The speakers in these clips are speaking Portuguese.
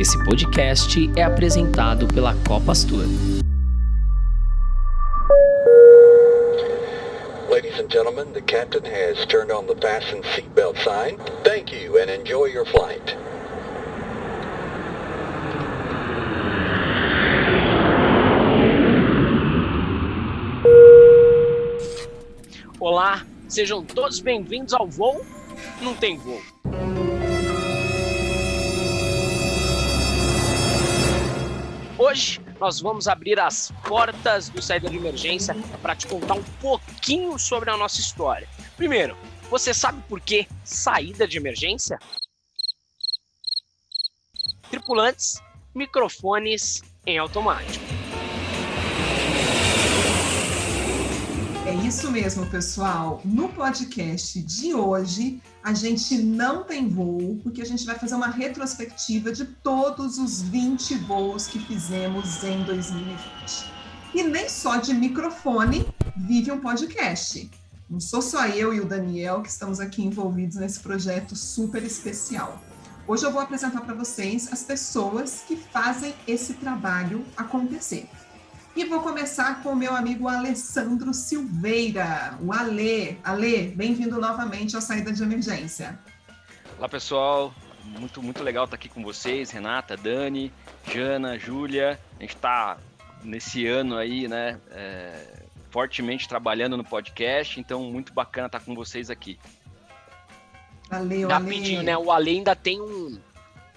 Esse podcast é apresentado pela Copastur. Ladies and gentlemen, the captain has turned on the fasten seatbelt sign. Thank you and enjoy your flight. Olá, sejam todos bem-vindos ao Voo Não Tem Voo. Hoje nós vamos abrir as portas do Saída de Emergência para te contar um pouquinho sobre a nossa história. Primeiro, você sabe por que saída de emergência? Tripulantes, microfones em automático. É isso mesmo, pessoal. No podcast de hoje, a gente não tem voo, porque a gente vai fazer uma retrospectiva de todos os 20 voos que fizemos em 2020. E nem só de microfone vive um podcast. Não sou só eu e o Daniel que estamos aqui envolvidos nesse projeto super especial. Hoje eu vou apresentar para vocês as pessoas que fazem esse trabalho acontecer. E vou começar com o meu amigo Alessandro Silveira, o Alê. Alê, bem-vindo novamente ao Saída de Emergência. Olá, pessoal. Muito legal estar aqui com vocês, Renata, Dani, Jana, Júlia. A gente está nesse ano aí, né, fortemente trabalhando no podcast, então muito bacana estar com vocês aqui. Valeu, Já Alê. pediu, né? O Alê ainda tem um...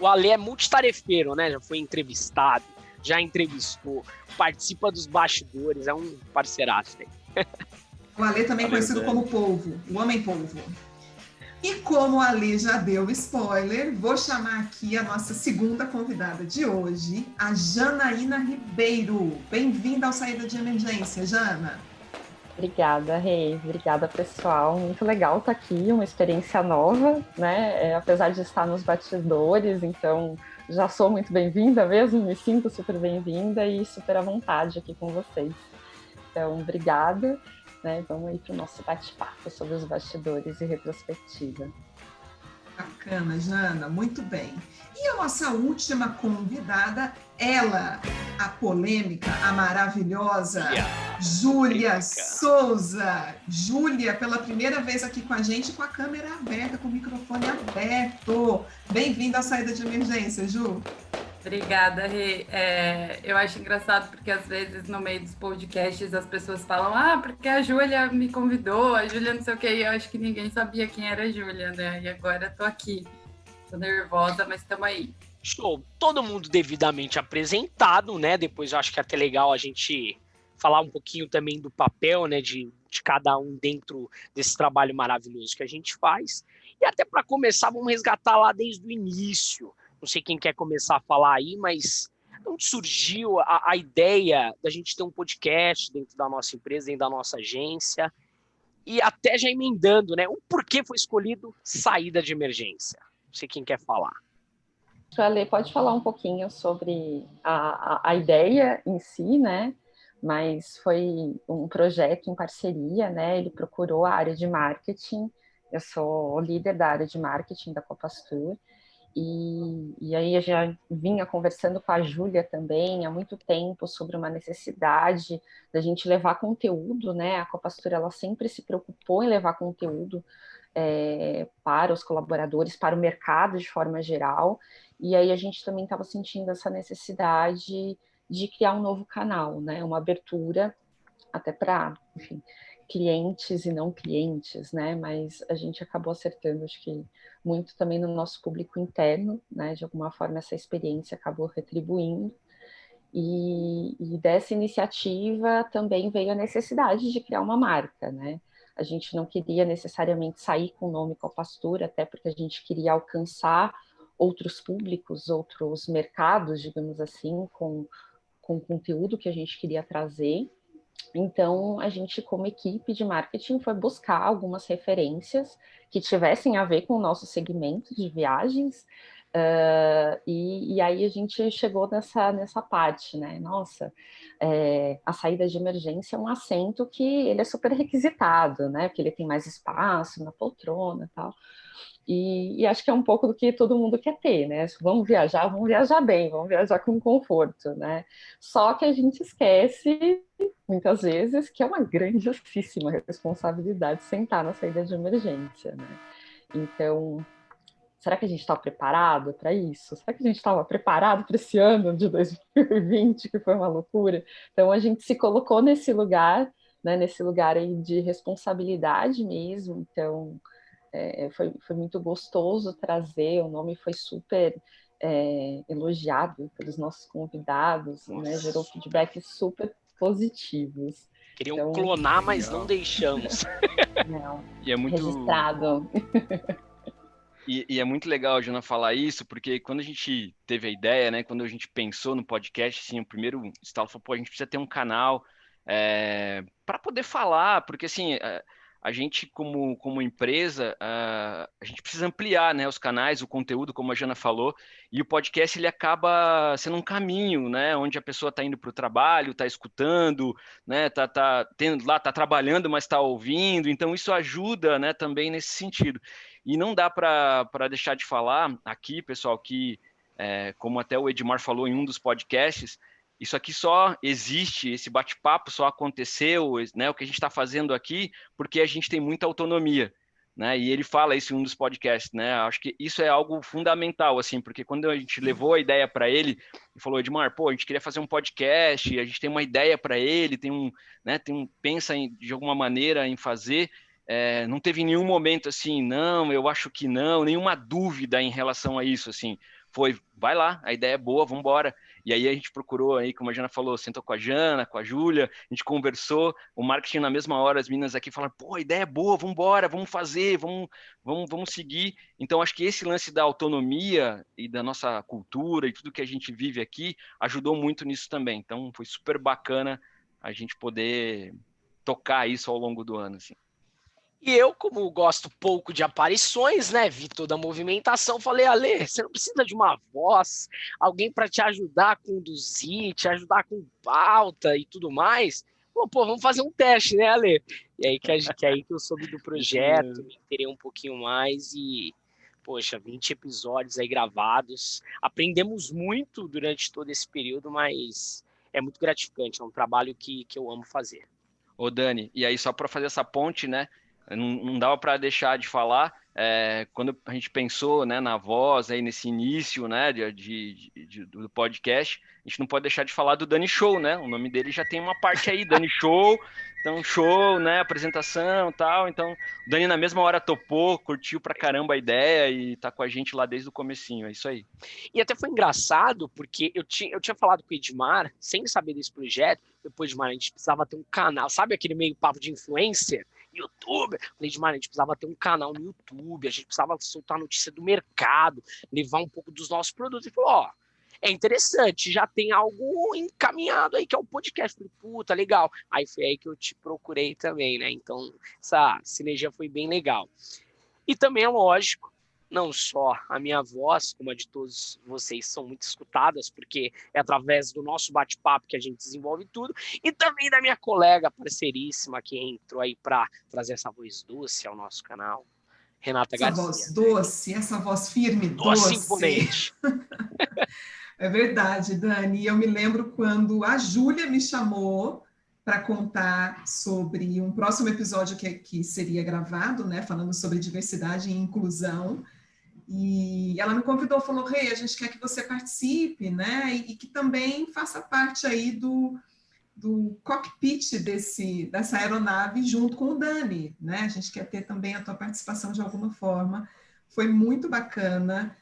O Alê é multitarefeiro, né? Já foi entrevistado, já entrevistou, participa dos bastidores, é um parceiraço. Né? O Alê também conhecido como Polvo, o Homem-Polvo. E como o Alê já deu spoiler, vou chamar aqui a nossa segunda convidada de hoje, a Janaína Ribeiro. Bem-vinda ao Saída de Emergência, Jana. Obrigada, Rei. Obrigada, pessoal. Muito legal estar aqui, uma experiência nova, né? Apesar de estar nos bastidores, então já sou muito bem-vinda mesmo, me sinto super bem-vinda e super à vontade aqui com vocês. Então, obrigada, né? Vamos aí para o nosso bate-papo sobre os bastidores e retrospectiva. Bacana, Jana, muito bem. E a nossa última convidada, ela, a polêmica, a maravilhosa, Júlia Souza. Júlia, pela primeira vez aqui com a gente, com a câmera aberta, com o microfone aberto. Bem-vinda à Saída de Emergência, Ju. Obrigada, Rê. Eu acho engraçado porque às vezes no meio dos podcasts as pessoas falam porque a Júlia me convidou, a Júlia não sei o que, e eu acho que ninguém sabia quem era a Júlia, né? E agora tô aqui, tô nervosa, mas estamos aí. Show. Todo mundo devidamente apresentado, né? Depois eu acho que é até legal a gente falar um pouquinho também do papel, né, de cada um dentro desse trabalho maravilhoso que a gente faz. E até para começar, vamos resgatar lá desde o início. Não sei quem quer começar a falar aí, mas onde surgiu a ideia da gente ter um podcast dentro da nossa empresa, dentro da nossa agência, e até já emendando, né, o porquê foi escolhido saída de emergência. Não sei quem quer falar. Ale, pode falar um pouquinho sobre a ideia em si, né? Mas foi um projeto em parceria, né? Ele procurou a área de marketing, eu sou líder da área de marketing da Copastur, e aí eu já vinha conversando com a Júlia também há muito tempo sobre uma necessidade da gente levar conteúdo, né? A Copastur, ela sempre se preocupou em levar conteúdo para os colaboradores, para o mercado de forma geral, e aí a gente também estava sentindo essa necessidade de criar um novo canal, né? Uma abertura até para, enfim, clientes e não clientes, né? Mas a gente acabou acertando, acho que muito também no nosso público interno, né? De alguma forma essa experiência acabou retribuindo. E dessa iniciativa também veio a necessidade de criar uma marca, né? A gente não queria necessariamente sair com o nome Copastur, até porque a gente queria alcançar outros públicos, outros mercados, digamos assim, com o conteúdo que a gente queria trazer. Então, a gente, como equipe de marketing, foi buscar algumas referências que tivessem a ver com o nosso segmento de viagens, E aí a gente chegou nessa parte, né? Nossa, a saída de emergência é um assento que ele é super requisitado, né? Porque ele tem mais espaço na poltrona e tal. E acho que é um pouco do que todo mundo quer ter, né? Vamos viajar bem, vamos viajar com conforto, né? Só que a gente esquece, muitas vezes, que é uma grandíssima responsabilidade sentar na saída de emergência, né? Então, será que a gente está preparado para isso? Será que a gente estava preparado para esse ano de 2020, que foi uma loucura? Então, a gente se colocou nesse lugar, né? Nesse lugar aí de responsabilidade mesmo. Então, foi muito gostoso trazer, o nome foi super elogiado pelos nossos convidados, né? Gerou feedbacks super positivos. Queriam então, clonar, mas não deixamos. Não, E é muito registrado. E é muito legal a Jana falar isso, porque quando a gente teve a ideia, né, quando a gente pensou no podcast, assim, o primeiro estalo foi, pô, a gente precisa ter um canal para poder falar, porque assim, a gente como empresa, a gente precisa ampliar, né, os canais, o conteúdo, como a Jana falou, e o podcast ele acaba sendo um caminho, né, onde a pessoa está indo para o trabalho, está escutando, né, tá trabalhando, mas está ouvindo, então isso ajuda, né, também nesse sentido. E não dá para deixar de falar aqui, pessoal, que como até o Edmar falou em um dos podcasts, isso aqui só existe, esse bate-papo só aconteceu, né, o que a gente está fazendo aqui, porque a gente tem muita autonomia, né, e ele fala isso em um dos podcasts, né, acho que isso é algo fundamental, assim, porque quando a gente levou a ideia para ele, e falou, Edmar, pô, a gente queria fazer um podcast, a gente tem uma ideia para ele, pensa de alguma maneira em fazer, não teve nenhum momento assim, não, eu acho que não, nenhuma dúvida em relação a isso, assim, vai lá, a ideia é boa, vamos embora. E aí a gente procurou aí, como a Jana falou, sentou com a Jana, com a Júlia, a gente conversou, o marketing na mesma hora, as meninas aqui falaram, pô, a ideia é boa, vamos embora, vamos fazer, vamos seguir. Então acho que esse lance da autonomia e da nossa cultura e tudo que a gente vive aqui ajudou muito nisso também. Então foi super bacana a gente poder tocar isso ao longo do ano, assim. E eu, como gosto pouco de aparições, né, vi toda a movimentação, falei, Ale, você não precisa de uma voz, alguém para te ajudar a conduzir, te ajudar com pauta e tudo mais. Pô, vamos fazer um teste, né, Ale? E aí que eu soube do projeto, me inteirei um pouquinho mais e, poxa, 20 episódios aí gravados. Aprendemos muito durante todo esse período, mas é muito gratificante, é um trabalho que eu amo fazer. Ô, Dani, e aí só para fazer essa ponte, né, não dava para deixar de falar, quando a gente pensou, né, na voz, aí nesse início, né, do podcast, a gente não pode deixar de falar do Dani Show, né? O nome dele já tem uma parte aí, Dani Show, então show, né, apresentação e tal. Então, o Dani na mesma hora topou, curtiu pra caramba a ideia e tá com a gente lá desde o comecinho, é isso aí. E até foi engraçado, porque eu tinha falado com o Edmar, sem saber desse projeto, depois, Edmar, a gente precisava ter um canal, sabe aquele meio papo de influencer? YouTube. Falei, Edmar, a gente precisava ter um canal no YouTube, a gente precisava soltar notícia do mercado, levar um pouco dos nossos produtos. Ele falou, ó, é interessante, já tem algo encaminhado aí, que é o podcast. Falei, puta, legal. Aí foi aí que eu te procurei também, né? Então, essa sinergia foi bem legal. E também é lógico, não só a minha voz, como a de todos vocês, são muito escutadas, porque é através do nosso bate-papo que a gente desenvolve tudo, e também da minha colega parceiríssima que entrou aí para trazer essa voz doce ao nosso canal, Renata Garcia. Essa voz doce, essa voz firme, doce. Imponente. É verdade, Dani. Eu me lembro quando a Júlia me chamou para contar sobre um próximo episódio que seria gravado, né, falando sobre diversidade e inclusão. E ela me convidou, falou, Rei, a gente quer que você participe, né, e que também faça parte aí do cockpit dessa aeronave junto com o Dani, né, a gente quer ter também a tua participação de alguma forma. Foi muito bacana,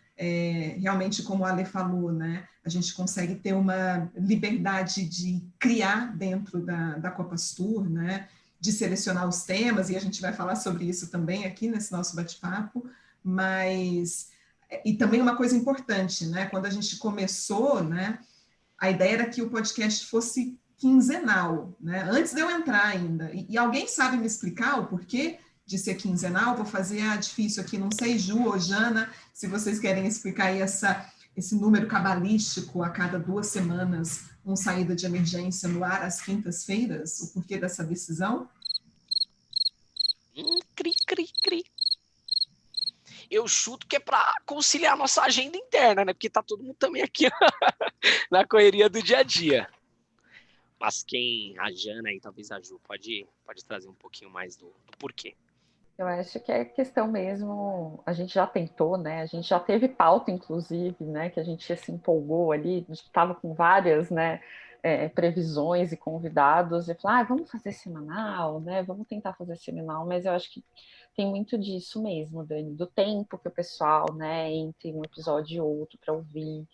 realmente, como a Ale falou, né, a gente consegue ter uma liberdade de criar dentro da Copastur, né, de selecionar os temas, e a gente vai falar sobre isso também aqui nesse nosso bate-papo, mas, e também uma coisa importante, né, quando a gente começou, né, a ideia era que o podcast fosse quinzenal, né, antes de eu entrar ainda, e alguém sabe me explicar o porquê de ser quinzenal, vou fazer difícil aqui, não sei, Ju ou Jana, se vocês querem explicar aí esse número cabalístico a cada 2 semanas, saída de emergência no ar às quintas-feiras, o porquê dessa decisão? Cri, cri, cri. Eu chuto que é para conciliar a nossa agenda interna, né? Porque tá todo mundo também aqui na correria do dia a dia. Mas a Jana aí, talvez a Ju, pode trazer um pouquinho mais do porquê. Eu acho que é questão mesmo, a gente já tentou, né? A gente já teve pauta, inclusive, né? Que a gente se empolgou ali, a gente estava com várias, né? Previsões e convidados, e falar, vamos fazer semanal, né? Vamos tentar fazer semanal, mas eu acho que tem muito disso mesmo, Dani, do tempo que o pessoal, né, entre um episódio e outro para ouvir.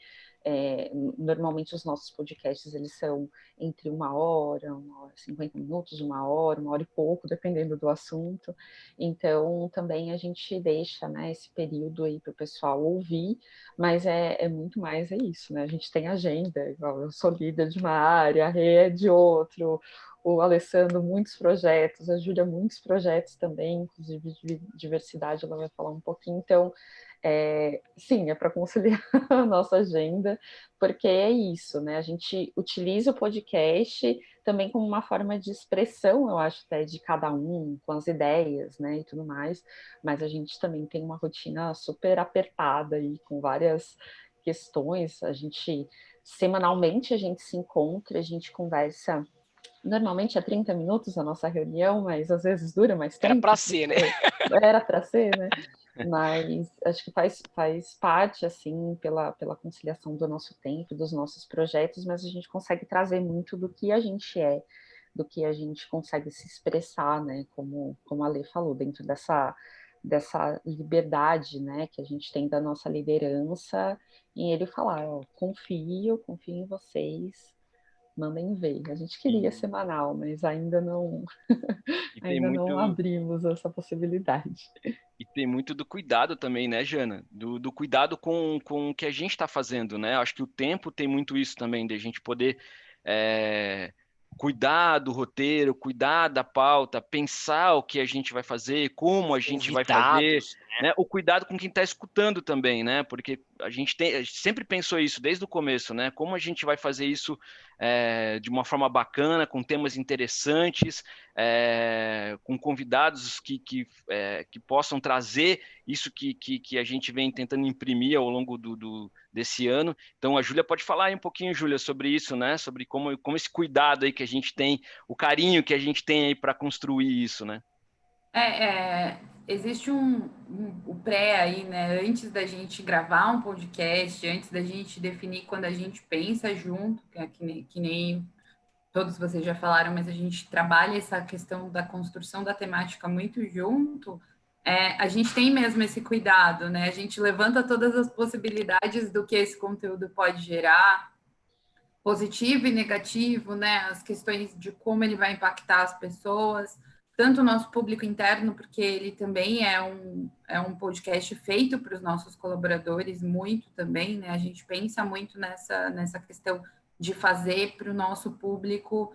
Normalmente os nossos podcasts eles são entre 1 hora, 50 minutos, 1 hora e pouco, dependendo do assunto. Então também a gente deixa, né, esse período aí para o pessoal ouvir, mas é muito mais isso, né? A gente tem agenda, igual eu sou líder de uma área, a Rê é de outro, o Alessandro muitos projetos, a Júlia muitos projetos também, inclusive de diversidade, ela vai falar um pouquinho, então sim, é para conciliar a nossa agenda, porque é isso, né? A gente utiliza o podcast também como uma forma de expressão, eu acho, até de cada um, com as ideias, né, e tudo mais, mas a gente também tem uma rotina super apertada aí, com várias questões, semanalmente a gente se encontra, a gente conversa. Normalmente é 30 minutos a nossa reunião, mas às vezes dura mais tempo. Era para ser, né? Era para ser, né? Mas acho que faz parte, assim, pela conciliação do nosso tempo, dos nossos projetos, mas a gente consegue trazer muito do que a gente do que a gente consegue se expressar, né? Como a Lê falou, dentro dessa liberdade, né? Que a gente tem da nossa liderança, em ele falar, confio em vocês, mandem ver. A gente queria semanal, mas ainda não não abrimos essa possibilidade. E tem muito do cuidado também, né, Jana? Do cuidado com o que a gente está fazendo, né? Acho que o tempo tem muito isso também, de a gente poder cuidar do roteiro, cuidar da pauta, pensar o que a gente vai fazer, como a gente vai fazer, né? O cuidado com quem está escutando também, né? Porque a gente sempre pensou isso desde o começo, né? Como a gente vai fazer isso de uma forma bacana, com temas interessantes, com convidados que possam trazer isso que a gente vem tentando imprimir ao longo desse ano. Então a Júlia pode falar aí um pouquinho, Júlia, sobre isso, né? Sobre como esse cuidado aí que a gente tem, o carinho que a gente tem aí para construir isso, né? Existe o pré aí, né? Antes da gente gravar um podcast, antes da gente definir quando a gente pensa junto, que nem todos vocês já falaram, mas a gente trabalha essa questão da construção da temática muito junto. A gente tem mesmo esse cuidado, né? A gente levanta todas as possibilidades do que esse conteúdo pode gerar, positivo e negativo, né? As questões de como ele vai impactar as pessoas, tanto o nosso público interno, porque ele também é um podcast feito para os nossos colaboradores, muito também, né? A gente pensa muito nessa questão de fazer para o nosso público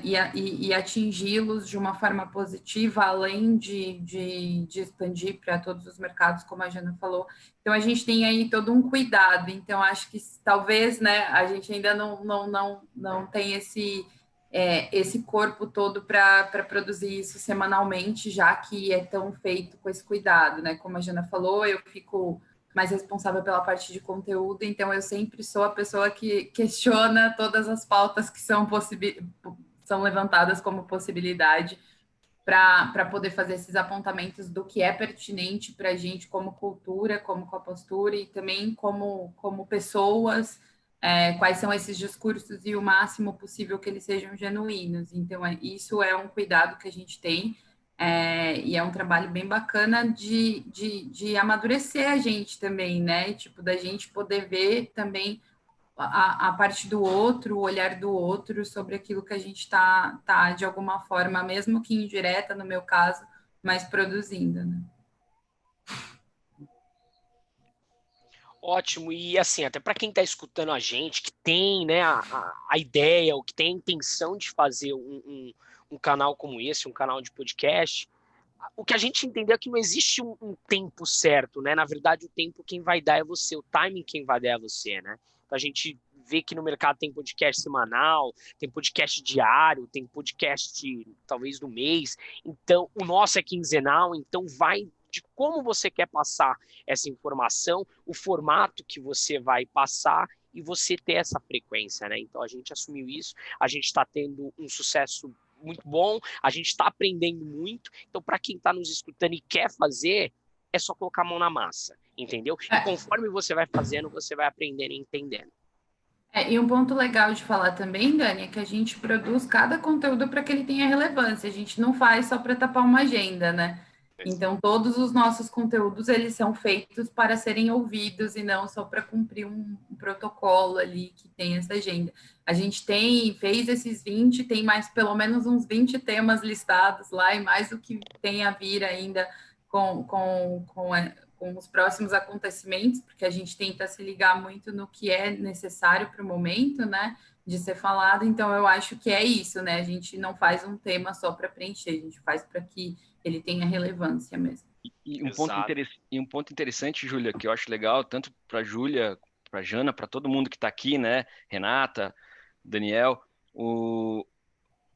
e atingi-los de uma forma positiva, além de expandir para todos os mercados, como a Jana falou. Então, a gente tem aí todo um cuidado. Então, acho que talvez, né, a gente ainda não tem esse corpo todo para produzir isso semanalmente, já que é tão feito com esse cuidado, né? Como a Jana falou, eu fico mais responsável pela parte de conteúdo, então eu sempre sou a pessoa que questiona todas as pautas que são levantadas como possibilidade para poder fazer esses apontamentos do que é pertinente para a gente como cultura, como com a postura e também como pessoas, quais são esses discursos e o máximo possível que eles sejam genuínos. Então, isso é um cuidado que a gente tem, e é um trabalho bem bacana de amadurecer a gente também, né? Tipo, da gente poder ver também a parte do outro, o olhar do outro sobre aquilo que a gente está de alguma forma, mesmo que indireta, no meu caso, mas produzindo, né? Ótimo, e assim, até para quem está escutando a gente, que tem, né, a ideia, ou que tem a intenção de fazer um canal como esse, um canal de podcast, o que a gente entendeu é que não existe um tempo certo, né? Na verdade, o tempo quem vai dar é você, o timing quem vai dar é você, né? Então, a gente vê que no mercado tem podcast semanal, tem podcast diário, tem podcast talvez do mês. Então, o nosso é quinzenal, então vai de como você quer passar essa informação, o formato que você vai passar e você ter essa frequência, né? Então, a gente assumiu isso, a gente está tendo um sucesso muito bom, a gente está aprendendo muito. Então, para quem está nos escutando e quer fazer, é só colocar a mão na massa, entendeu? E conforme você vai fazendo, você vai aprendendo e entendendo. E um ponto legal de falar também, Dani, é que a gente produz cada conteúdo para que ele tenha relevância. A gente não faz só para tapar uma agenda, né? Então, todos os nossos conteúdos, eles são feitos para serem ouvidos e não só para cumprir um protocolo ali que tem essa agenda. A gente fez esses 20, tem mais pelo menos uns 20 temas listados lá e mais o que tem a vir ainda com os próximos acontecimentos, porque a gente tenta se ligar muito no que é necessário para o momento, né, de ser falado. Então, eu acho que é isso, né? A gente não faz um tema só para preencher, a gente faz para que ele tenha relevância mesmo. E um ponto interessante, Júlia, que eu acho legal, tanto para a Júlia, para a Jana, para todo mundo que está aqui, né? Renata, Daniel,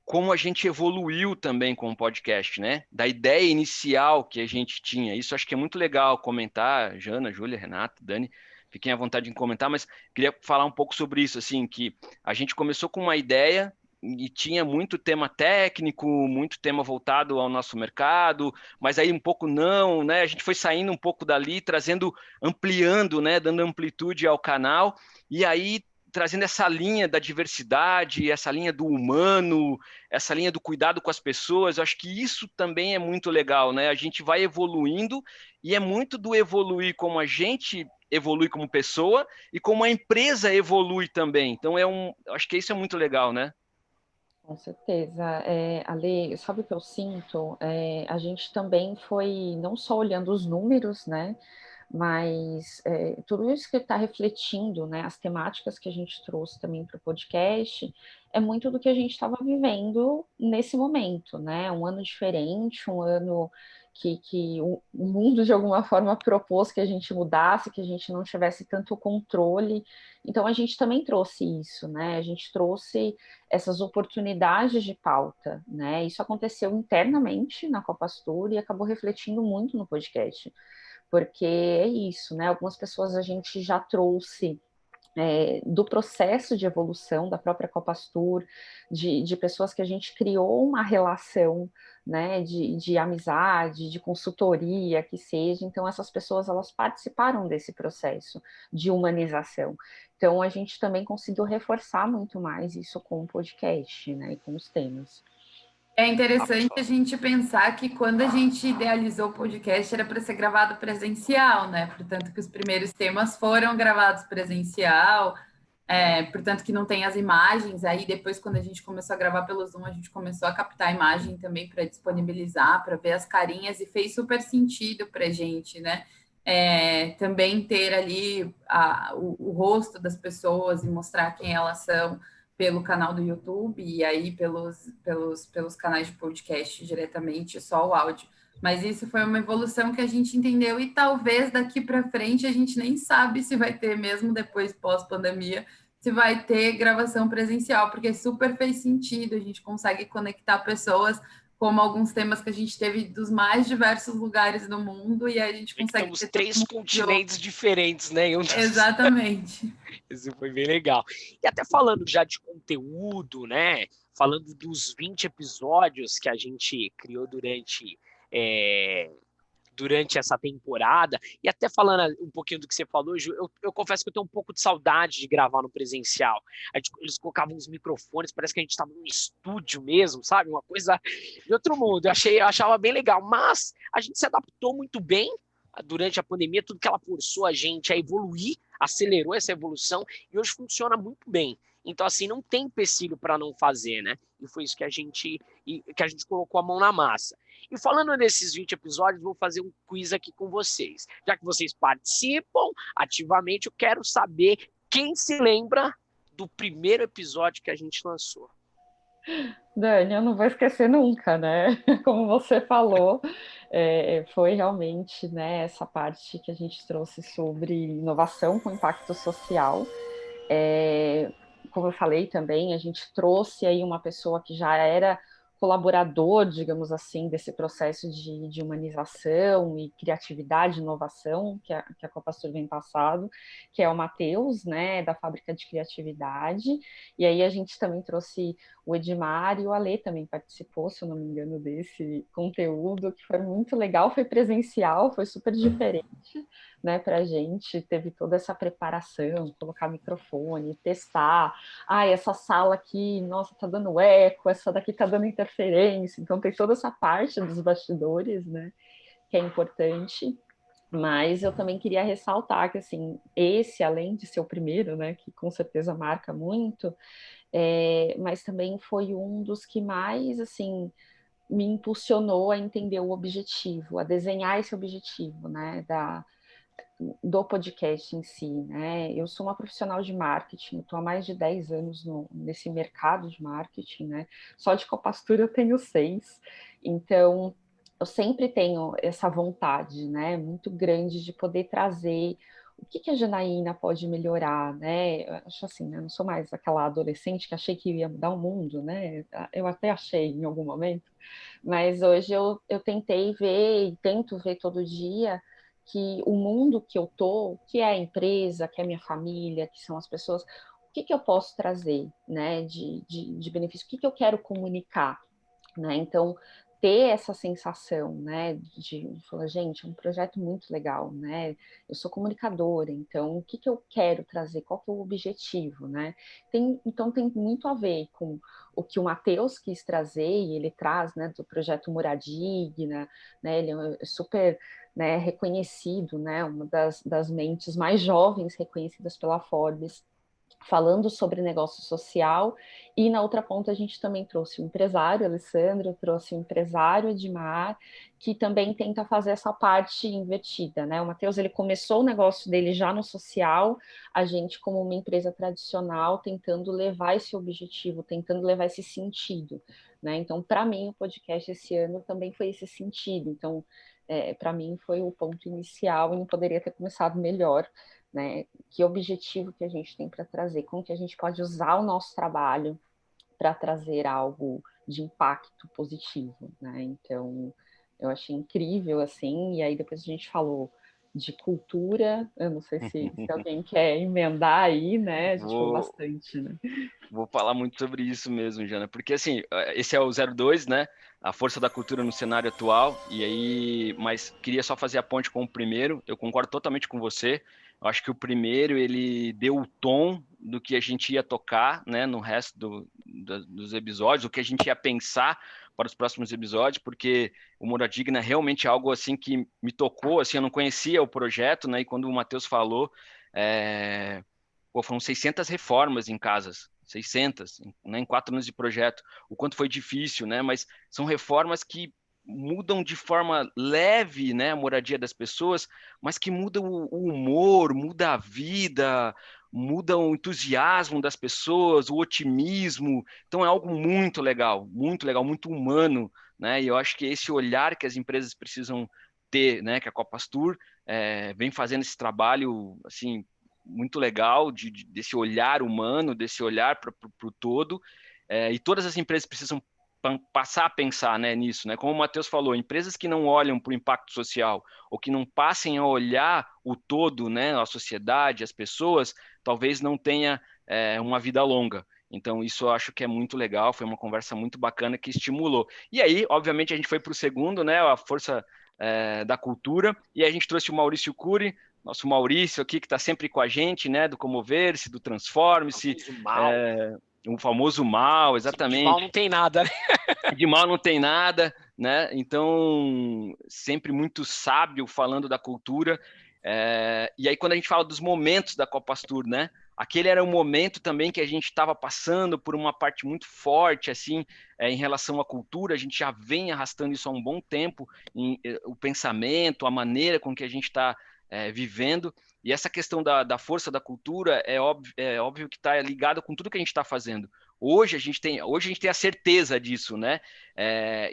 como a gente evoluiu também com o podcast, né? Da ideia inicial que a gente tinha. Isso acho que é muito legal comentar, Jana, Júlia, Renata, Dani, fiquem à vontade em comentar, mas queria falar um pouco sobre isso, assim, que a gente começou com uma ideia e tinha muito tema técnico, muito tema voltado ao nosso mercado, mas aí um pouco não, né? A gente foi saindo um pouco dali, ampliando, né? Dando amplitude ao canal, e aí trazendo essa linha da diversidade, essa linha do humano, essa linha do cuidado com as pessoas. Eu acho que isso também é muito legal, né? A gente vai evoluindo e é muito do evoluir como a gente evolui como pessoa e como a empresa evolui também. Então, acho que isso é muito legal, né? Com certeza. Ale, sabe o que eu sinto? A gente também foi não só olhando os números, né? Mas tudo isso que está refletindo, né? As temáticas que a gente trouxe também para o podcast, é muito do que a gente estava vivendo nesse momento, né? Um ano diferente, um ano que o mundo de alguma forma propôs que a gente mudasse, que a gente não tivesse tanto controle. Então a gente também trouxe isso, né? A gente trouxe essas oportunidades de pauta, né? Isso aconteceu internamente na Copa Astur e acabou refletindo muito no podcast, porque é isso, né? Algumas pessoas a gente já trouxe do processo de evolução da própria Copa Astur, de pessoas que a gente criou uma relação, né, de amizade, de consultoria, que seja. Então, essas pessoas, elas participaram desse processo de humanização. Então, a gente também conseguiu reforçar muito mais isso com o podcast, né, e com os temas. É interessante a gente pensar que quando a gente idealizou o podcast era para ser gravado presencial, né? Portanto, que os primeiros temas foram gravados presencial, portanto que não tem as imagens. Aí depois, quando a gente começou a gravar pelo Zoom, a gente começou a captar a imagem também para disponibilizar, para ver as carinhas, e fez super sentido para a gente, né? Também ter ali o rosto das pessoas e mostrar quem elas são pelo canal do YouTube e aí pelos canais de podcast diretamente, só o áudio. Mas isso foi uma evolução que a gente entendeu e talvez daqui para frente a gente nem sabe se vai ter, mesmo depois pós-pandemia, se vai ter gravação presencial, porque super fez sentido, a gente consegue conectar pessoas, como alguns temas que a gente teve dos mais diversos lugares do mundo, e a gente consegue... Temos 3 continentes diferentes, né? Exatamente. Isso foi bem legal. E até falando já de conteúdo, né? Falando dos 20 episódios que a gente criou durante essa temporada, e até falando um pouquinho do que você falou, Ju, eu confesso que eu tenho um pouco de saudade de gravar no presencial. Eles colocavam os microfones, parece que a gente estava num estúdio mesmo, sabe? Uma coisa de outro mundo. Eu achava bem legal, mas a gente se adaptou muito bem durante a pandemia, tudo que ela forçou a gente a evoluir, acelerou essa evolução, e hoje funciona muito bem. Então, assim, não tem empecilho para não fazer, né? E foi isso que a gente colocou a mão na massa. E falando desses 20 episódios, vou fazer um quiz aqui com vocês. Já que vocês participam ativamente, eu quero saber quem se lembra do primeiro episódio que a gente lançou. Dani, eu não vou esquecer nunca, né? Como você falou, foi realmente, né, essa parte que a gente trouxe sobre inovação com impacto social. Como eu falei também, a gente trouxe aí uma pessoa que já era colaborador, digamos assim, desse processo de humanização e criatividade, inovação que a Copastur vem passado, que é o Matheus, né, da Fábrica de Criatividade, e aí a gente também trouxe o Edmar e o Alê também participou, se eu não me engano, desse conteúdo, que foi muito legal, foi presencial, foi super diferente, né, para a gente, teve toda essa preparação, colocar microfone, testar, essa sala aqui, nossa, tá dando eco, essa daqui tá dando interferência, então tem toda essa parte dos bastidores, né, que é importante, mas eu também queria ressaltar que, assim, esse, além de ser o primeiro, né, que com certeza marca muito, mas também foi um dos que mais, assim, me impulsionou a entender o objetivo, a desenhar esse objetivo, né, do podcast em si, né? Eu sou uma profissional de marketing, estou há mais de 10 anos nesse mercado de marketing, né? Só de Copastura eu tenho 6, então eu sempre tenho essa vontade, né, muito grande de poder trazer o que a Janaína pode melhorar, né? Eu acho assim, né? Eu não sou mais aquela adolescente que achei que ia mudar o mundo, né? Eu até achei em algum momento, mas hoje eu tentei ver e tento ver todo dia que o mundo que eu tô, que é a empresa, que é a minha família, que são as pessoas, o que eu posso trazer, né, de benefício, o que eu quero comunicar, né? Então, ter essa sensação, né, de falar, gente, é um projeto muito legal, né? Eu sou comunicadora, então o que eu quero trazer, qual que é o objetivo, né? Então tem muito a ver com o que o Matheus quis trazer, e ele traz, né, do projeto Moradigna, né? Ele é super, né, reconhecido, né, uma das mentes mais jovens reconhecidas pela Forbes, falando sobre negócio social, e na outra ponta a gente também trouxe o empresário Alessandro, trouxe o empresário Edmar, que também tenta fazer essa parte invertida, né? O Matheus, ele começou o negócio dele já no social, a gente como uma empresa tradicional tentando levar esse objetivo, tentando levar esse sentido, né? Então, para mim, o podcast esse ano também foi esse sentido, então, para mim foi o ponto inicial e não poderia ter começado melhor, né? Que objetivo que a gente tem para trazer, como que a gente pode usar o nosso trabalho para trazer algo de impacto positivo, né? Então, eu achei incrível, assim, e aí depois a gente falou de cultura, eu não sei se alguém quer emendar aí, né? A gente falou bastante, né? Vou falar muito sobre isso mesmo, Jana, porque assim, esse é o 02, né? A força da cultura no cenário atual, e aí, mas queria só fazer a ponte com o primeiro, eu concordo totalmente com você, eu acho que o primeiro, ele deu o tom do que a gente ia tocar, né, no resto dos episódios, o que a gente ia pensar para os próximos episódios, porque o Moradigna é realmente algo assim que me tocou, assim, eu não conhecia o projeto, né, e quando o Matheus falou, foram 600 reformas em casas, 600, né, em 4 anos de projeto, o quanto foi difícil, né, mas são reformas que mudam de forma leve, né, a moradia das pessoas, mas que mudam o humor, muda a vida, muda o entusiasmo das pessoas, o otimismo, então é algo muito legal, muito humano, né, e eu acho que esse olhar que as empresas precisam ter, né, que a Copastur vem fazendo esse trabalho, assim, muito legal, desse olhar humano, desse olhar para o todo, e todas as empresas precisam passar a pensar, né, nisso, né? Como o Matheus falou, empresas que não olham para o impacto social ou que não passem a olhar o todo, né, a sociedade, as pessoas, talvez não tenha uma vida longa. Então, isso eu acho que é muito legal, foi uma conversa muito bacana que estimulou. E aí, obviamente, a gente foi para o segundo, né, a força da cultura, e a gente trouxe o Maurício Cury, nosso Maurício aqui, que está sempre com a gente, né, do Comover-se, do Transforme-se, o famoso mal, exatamente. De mal não tem nada, né? De mal não tem nada, né? Então, sempre muito sábio falando da cultura. E aí, quando a gente fala dos momentos da Copastur, né? Aquele era um momento também que a gente estava passando por uma parte muito forte, assim, em relação à cultura. A gente já vem arrastando isso há um bom tempo, o pensamento, a maneira com que a gente está vivendo. E essa questão da força da cultura é óbvio que está ligada com tudo que a gente está fazendo. Hoje a gente tem a certeza disso, né?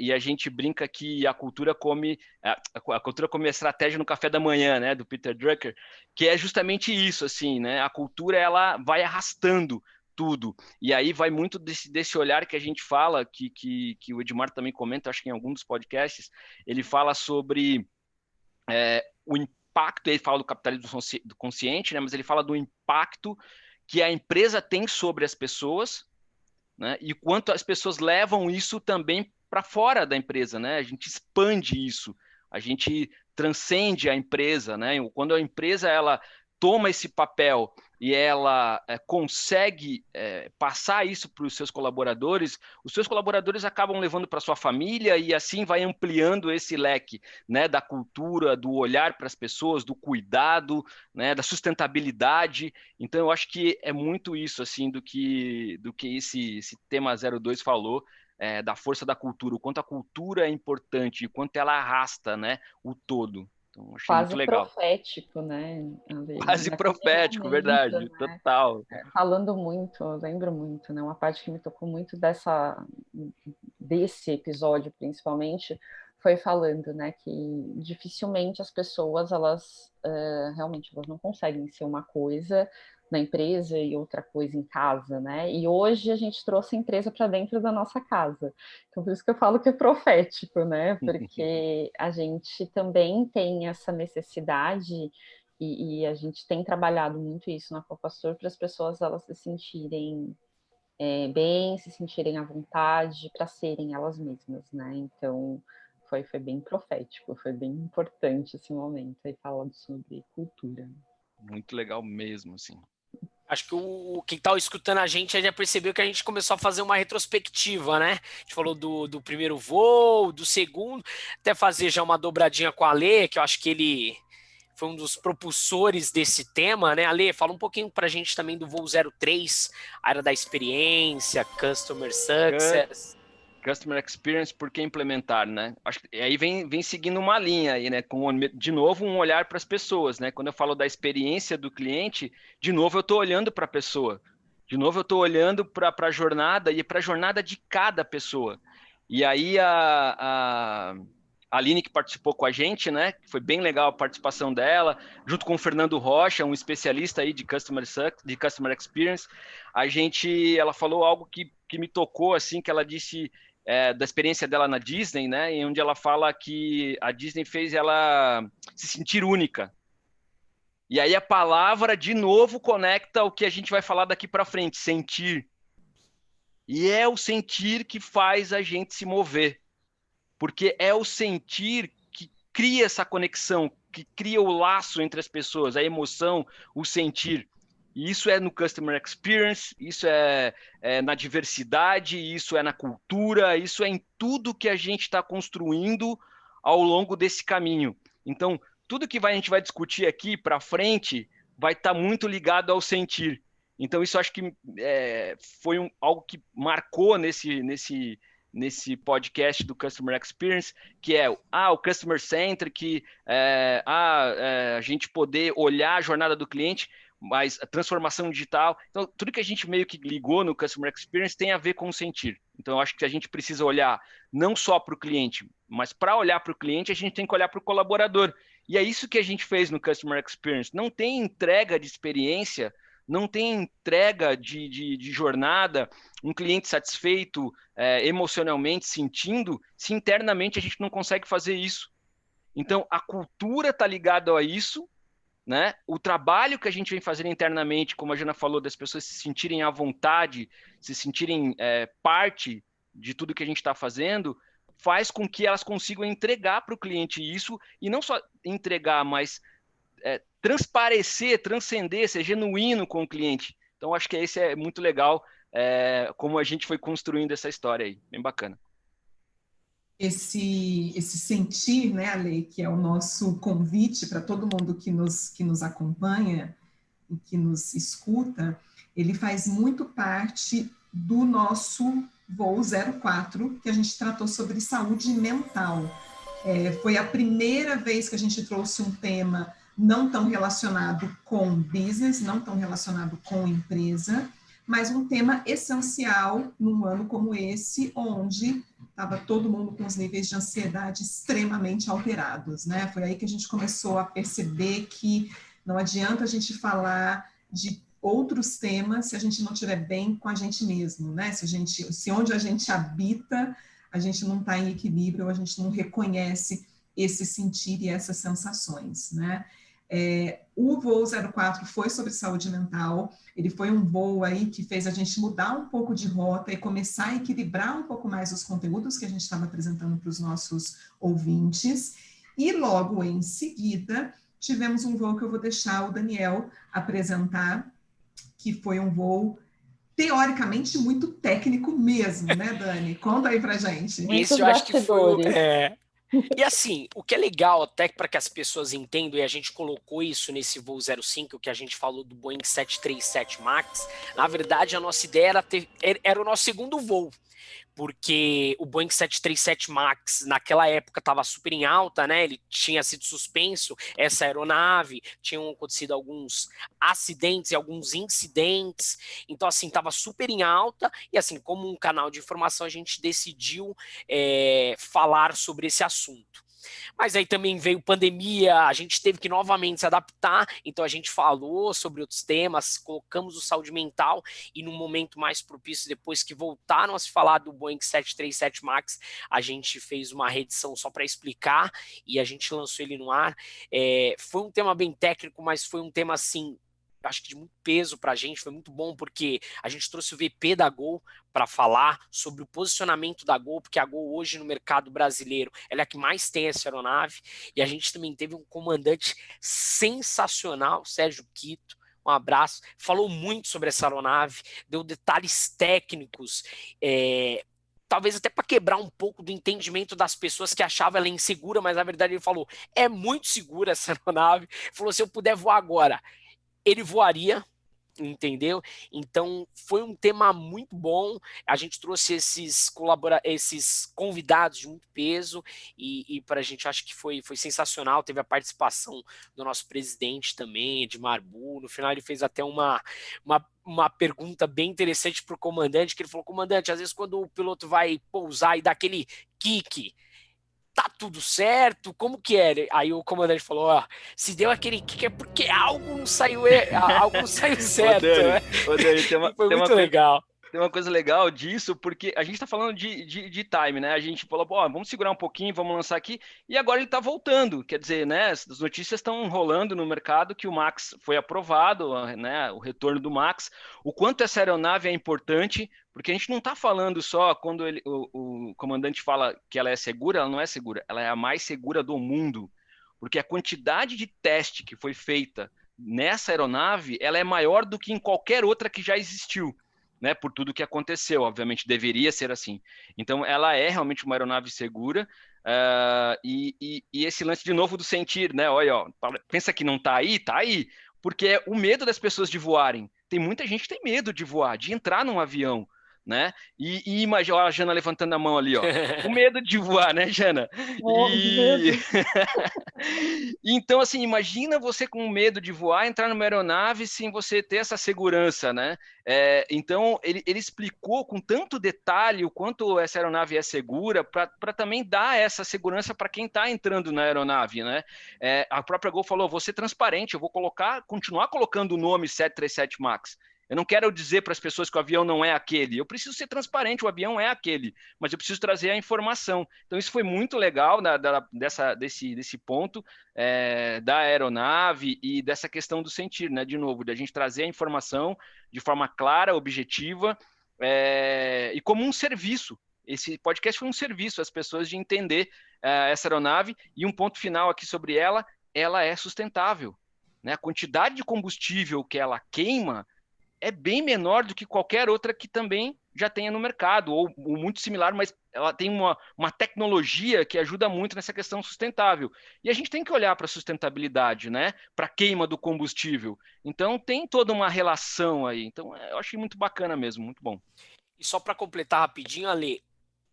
E a gente brinca que a cultura come a estratégia no café da manhã, né? Do Peter Drucker, que é justamente isso, assim, né? A cultura, ela vai arrastando tudo. E aí vai muito desse olhar que a gente fala, que o Edmar também comenta, acho que em algum dos podcasts, ele fala sobre o impacto, ele fala do capitalismo do consciente, né? Mas ele fala do impacto que a empresa tem sobre as pessoas, né? E quanto as pessoas levam isso também para fora da empresa, né? A gente expande isso, a gente transcende a empresa, né? Quando a empresa ela toma esse papel e ela consegue passar isso para os seus colaboradores acabam levando para sua família e assim vai ampliando esse leque, né, da cultura, do olhar para as pessoas, do cuidado, né, da sustentabilidade. Então, eu acho que é muito isso assim do que esse tema 02 falou, da força da cultura, o quanto a cultura é importante, o quanto ela arrasta, né, o todo. Então, achei Quase muito legal. profético, né? Quase profético, momento, verdade, né? total. Falando muito, eu lembro muito, né? Uma parte que me tocou muito desse episódio, principalmente, foi falando, né, que dificilmente as pessoas, elas realmente elas não conseguem ser uma coisa na empresa e outra coisa em casa, né? E hoje a gente trouxe a empresa para dentro da nossa casa. Então, por isso que eu falo que é profético, né? Porque a gente também tem essa necessidade e a gente tem trabalhado muito isso na Copastor para as pessoas elas se sentirem bem, se sentirem à vontade para serem elas mesmas, né? Então, foi bem profético, foi bem importante esse momento aí falando sobre cultura. Muito legal mesmo, assim. Acho que quem tá escutando a gente já percebeu que a gente começou a fazer uma retrospectiva, né? A gente falou do primeiro voo, do segundo, até fazer já uma dobradinha com a Alê, que eu acho que ele foi um dos propulsores desse tema, né? Alê, fala um pouquinho pra gente também do voo 03, área da experiência, Customer Success. Customer Experience, por que implementar, né? Acho que aí vem seguindo uma linha aí, né? Com, de novo, um olhar para as pessoas, né? Quando eu falo da experiência do cliente, de novo eu estou olhando para a pessoa. De novo eu estou olhando para a jornada e para a jornada de cada pessoa. E aí a Aline, que participou com a gente, né? Foi bem legal a participação dela, junto com o Fernando Rocha, um especialista aí de Customer Experience. Ela falou algo que me tocou, assim, que ela disse da experiência dela na Disney, né? Em onde ela fala que a Disney fez ela se sentir única. E aí a palavra, de novo, conecta o que a gente vai falar daqui para frente, sentir. E é o sentir que faz a gente se mover. Porque é o sentir que cria essa conexão, que cria o laço entre as pessoas, a emoção, o sentir. E isso é no Customer Experience, isso é na diversidade, isso é na cultura, isso é em tudo que a gente está construindo ao longo desse caminho. Então, tudo que a gente vai discutir aqui para frente vai estar muito ligado ao sentir. Então, isso acho que foi algo que marcou nesse podcast do Customer Experience, que é o Customer Centric, a gente poder olhar a jornada do cliente, mas a transformação digital. Então, tudo que a gente meio que ligou no Customer Experience tem a ver com o sentir. Então, eu acho que a gente precisa olhar não só para o cliente, mas para olhar para o cliente, a gente tem que olhar para o colaborador. E é isso que a gente fez no Customer Experience. Não tem entrega de experiência, não tem entrega de jornada, um cliente satisfeito emocionalmente, sentindo, se internamente a gente não consegue fazer isso. Então, a cultura está ligada a isso, né? O trabalho que a gente vem fazendo internamente, como a Jana falou, das pessoas se sentirem à vontade, se sentirem parte de tudo que a gente está fazendo, faz com que elas consigam entregar para o cliente isso, e não só entregar, mas transparecer, transcender, ser genuíno com o cliente. Então, acho que esse é muito legal, como a gente foi construindo essa história aí, bem bacana. Esse sentir, né, Ale, que é o nosso convite para todo mundo que nos acompanha e que nos escuta, ele faz muito parte do nosso voo 04, que a gente tratou sobre saúde mental. Foi a primeira vez que a gente trouxe um tema não tão relacionado com business, não tão relacionado com empresa, mas um tema essencial num ano como esse, onde estava todo mundo com os níveis de ansiedade extremamente alterados, né? Foi aí que a gente começou a perceber que não adianta a gente falar de outros temas se a gente não estiver bem com a gente mesmo, né? Se onde a gente habita, a gente não está em equilíbrio, a gente não reconhece esse sentir e essas sensações, né? O voo 04 foi sobre saúde mental, ele foi um voo aí que fez a gente mudar um pouco de rota e começar a equilibrar um pouco mais os conteúdos que a gente estava apresentando para os nossos ouvintes, e logo em seguida tivemos um voo que eu vou deixar o Daniel apresentar, que foi um voo teoricamente muito técnico mesmo, né, Dani? Conta aí pra gente. Esse eu acho que foi... E assim, o que é legal até para que as pessoas entendam, e a gente colocou isso nesse voo 05, que a gente falou do Boeing 737 MAX, na verdade a nossa ideia era o nosso segundo voo, porque o Boeing 737 MAX naquela época estava super em alta, né? Ele tinha sido suspenso, essa aeronave, tinham acontecido alguns acidentes e alguns incidentes, então assim, estava super em alta, e assim, como um canal de informação, a gente decidiu falar sobre esse assunto. Mas aí também veio pandemia, a gente teve que novamente se adaptar, então a gente falou sobre outros temas, colocamos o saúde mental, e num momento mais propício, depois que voltaram a se falar do Boeing 737 MAX, a gente fez uma reedição só para explicar, e a gente lançou ele no ar. Foi um tema bem técnico, mas foi um tema assim, acho que de muito peso para a gente, foi muito bom, porque a gente trouxe o VP da Gol para falar sobre o posicionamento da Gol, porque a Gol hoje no mercado brasileiro, ela é a que mais tem essa aeronave, e a gente também teve um comandante sensacional, Sérgio Quito, um abraço, falou muito sobre essa aeronave, deu detalhes técnicos, talvez até para quebrar um pouco do entendimento das pessoas que achavam ela insegura, mas na verdade ele falou, é muito segura essa aeronave, falou, se eu puder voar agora, ele voaria, entendeu? Então foi um tema muito bom, a gente trouxe esses convidados de muito peso, e para a gente acho que foi sensacional, teve a participação do nosso presidente também, Edmar Bu, no final ele fez até uma pergunta bem interessante para o comandante, que ele falou, comandante, às vezes quando o piloto vai pousar e dá aquele kick, tá tudo certo? Como que é? Aí o comandante falou, ó, se deu aquele kick é porque algo não saiu certo. Ô Dani, foi muito legal. Tem uma coisa legal disso, porque a gente está falando de time, né? A gente falou, ó, vamos segurar um pouquinho, vamos lançar aqui, e agora ele está voltando. Quer dizer, né? As notícias estão rolando no mercado que o Max foi aprovado, né? O retorno do Max. O quanto essa aeronave é importante, porque a gente não está falando só quando o comandante fala que ela é segura, ela não é segura, ela é a mais segura do mundo. Porque a quantidade de teste que foi feita nessa aeronave, ela é maior do que em qualquer outra que já existiu. Né, por tudo que aconteceu, obviamente deveria ser assim. Então, ela é realmente uma aeronave segura, e esse lance de novo do sentir, né? Olha, ó, pensa que não está aí, porque é o medo das pessoas de voarem. Tem muita gente que tem medo de voar, de entrar num avião, né? E imagina, ó, a Jana levantando a mão ali, ó. O medo de voar, né, Jana? Então, assim, imagina você com medo de voar, entrar numa aeronave sem você ter essa segurança, né? Então, ele explicou com tanto detalhe o quanto essa aeronave é segura para também dar essa segurança para quem está entrando na aeronave, né? A própria Gol falou, vou ser transparente, eu vou continuar colocando o nome 737 MAX. Eu não quero dizer para as pessoas que o avião não é aquele. Eu preciso ser transparente, o avião é aquele, mas eu preciso trazer a informação. Então, isso foi muito legal desse ponto da aeronave e dessa questão do sentir, né? De novo, de a gente trazer a informação de forma clara, objetiva, e como um serviço. Esse podcast foi um serviço às pessoas de entender essa aeronave. E um ponto final aqui sobre ela é sustentável, né? A quantidade de combustível que ela queima é bem menor do que qualquer outra que também já tenha no mercado, ou muito similar, mas ela tem uma tecnologia que ajuda muito nessa questão sustentável. E a gente tem que olhar para a sustentabilidade, né? Para a queima do combustível. Então, tem toda uma relação aí. Então, eu achei muito bacana mesmo, muito bom. E só para completar rapidinho, Ale,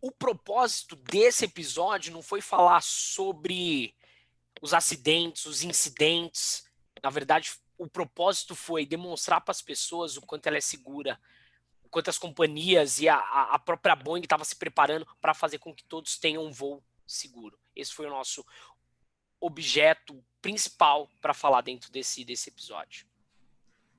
o propósito desse episódio não foi falar sobre os acidentes, os incidentes. Na verdade, o propósito foi demonstrar para as pessoas o quanto ela é segura, enquanto as companhias e a própria Boeing estava se preparando para fazer com que todos tenham um voo seguro. Esse foi o nosso objeto principal para falar dentro desse episódio.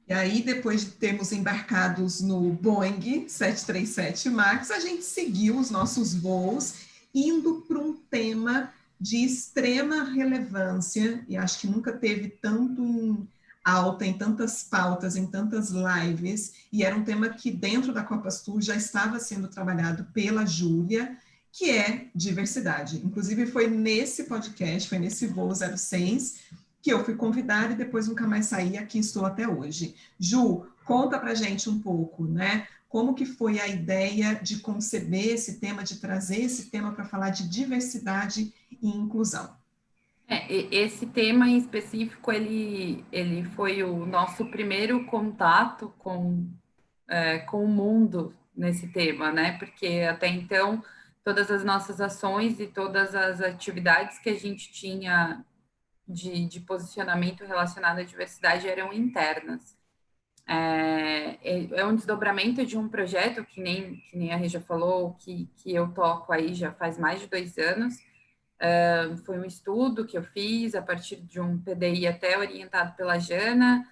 E aí, depois de termos embarcados no Boeing 737 MAX, a gente seguiu os nossos voos, indo para um tema de extrema relevância, e acho que nunca teve tanto em alta, em tantas pautas, em tantas lives, e era um tema que dentro da Copas Tour já estava sendo trabalhado pela Júlia, que é diversidade. Inclusive foi nesse podcast, foi nesse voo 06, que eu fui convidada e depois nunca mais saí, aqui estou até hoje. Ju, conta pra gente um pouco, né? Como que foi a ideia de conceber esse tema, de trazer esse tema para falar de diversidade e inclusão? Esse tema em específico, ele foi o nosso primeiro contato com o mundo nesse tema, né? Porque até então, todas as nossas ações e todas as atividades que a gente tinha de posicionamento relacionado à diversidade eram internas. É um desdobramento de um projeto que nem a Regia falou, que eu toco aí já faz mais de 2 anos. Foi um estudo que eu fiz a partir de um PDI até orientado pela Jana,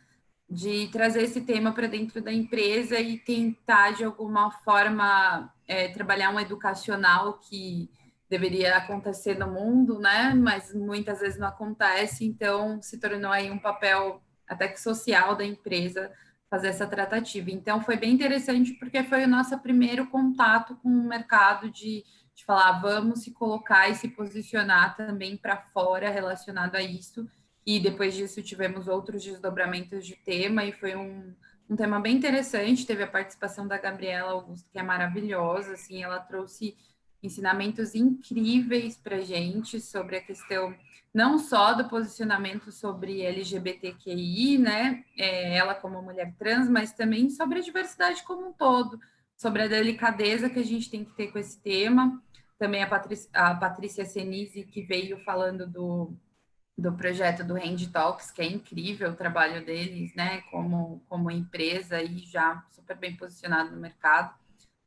de trazer esse tema para dentro da empresa e tentar, de alguma forma, trabalhar um educacional que deveria acontecer no mundo, né? Mas muitas vezes não acontece, então se tornou aí um papel até que social da empresa fazer essa tratativa. Então foi bem interessante porque foi o nosso primeiro contato com o mercado de falar, vamos se colocar e se posicionar também para fora relacionado a isso. E depois disso tivemos outros desdobramentos de tema e foi um tema bem interessante. Teve a participação da Gabriela Augusto, que é maravilhosa, assim, ela trouxe ensinamentos incríveis para a gente sobre a questão não só do posicionamento sobre LGBTQI, né, ela como mulher trans, mas também sobre a diversidade como um todo, sobre a delicadeza que a gente tem que ter com esse tema. Também a Patrícia Senise, que veio falando do projeto do Hand Talks, que é incrível o trabalho deles, né, como empresa e já super bem posicionado no mercado.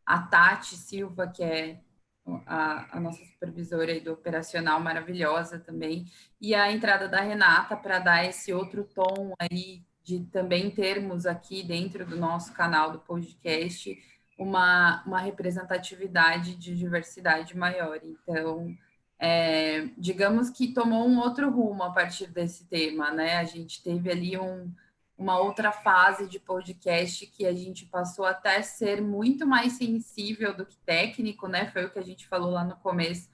A Tati Silva, que é a nossa supervisora aí do operacional, maravilhosa também, e a entrada da Renata para dar esse outro tom aí de também termos aqui dentro do nosso canal do podcast uma representatividade de diversidade maior. Então, digamos que tomou um outro rumo a partir desse tema, né? A gente teve ali uma outra fase de podcast que a gente passou até ser muito mais sensível do que técnico, né? Foi o que a gente falou lá no começo,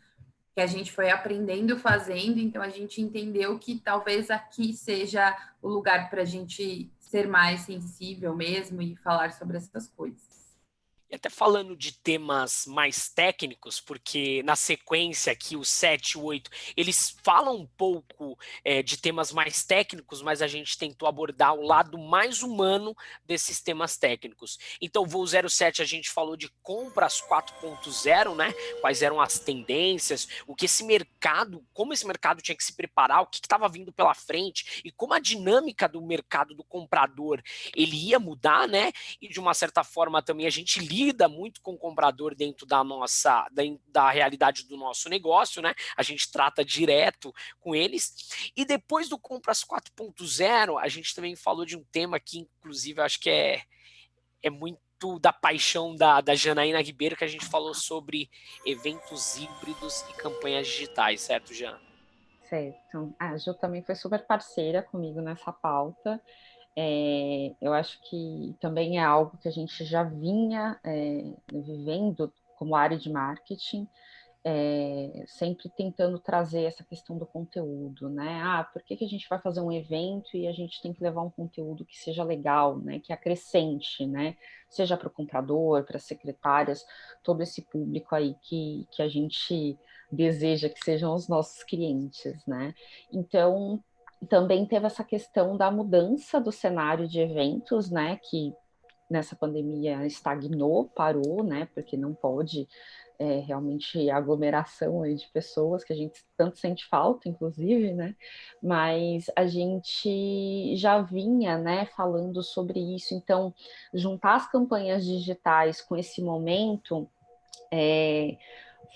que a gente foi aprendendo fazendo, então a gente entendeu que talvez aqui seja o lugar para a gente ser mais sensível mesmo e falar sobre essas coisas. E até falando de temas mais técnicos, porque na sequência aqui, o 7 e o 8, eles falam um pouco de temas mais técnicos, mas a gente tentou abordar o lado mais humano desses temas técnicos. Então, o voo 07 a gente falou de compras 4.0, né? Quais eram as tendências, o que esse mercado, como esse mercado tinha que se preparar, o que estava vindo pela frente e como a dinâmica do mercado do comprador ele ia mudar, né? E de uma certa forma também a gente lida muito com o comprador dentro da realidade do nosso negócio, né? A gente trata direto com eles. E depois do Compras 4.0, a gente também falou de um tema que, inclusive, eu acho que é muito da paixão da Janaína Ribeiro, que a gente falou sobre eventos híbridos e campanhas digitais, certo, Jan? Certo. A Ju também foi super parceira comigo nessa pauta. Eu acho que também é algo que a gente já vinha vivendo como área de marketing, sempre tentando trazer essa questão do conteúdo, né? Por que a gente vai fazer um evento e a gente tem que levar um conteúdo que seja legal, né? Que acrescente, né? Seja para o comprador, para as secretárias, todo esse público aí que a gente deseja que sejam os nossos clientes, né? Então, também teve essa questão da mudança do cenário de eventos, né, que nessa pandemia estagnou, parou, né? Porque não pode realmente aglomeração aí de pessoas, que a gente tanto sente falta, inclusive, né? Mas a gente já vinha, né, falando sobre isso. Então, juntar as campanhas digitais com esse momento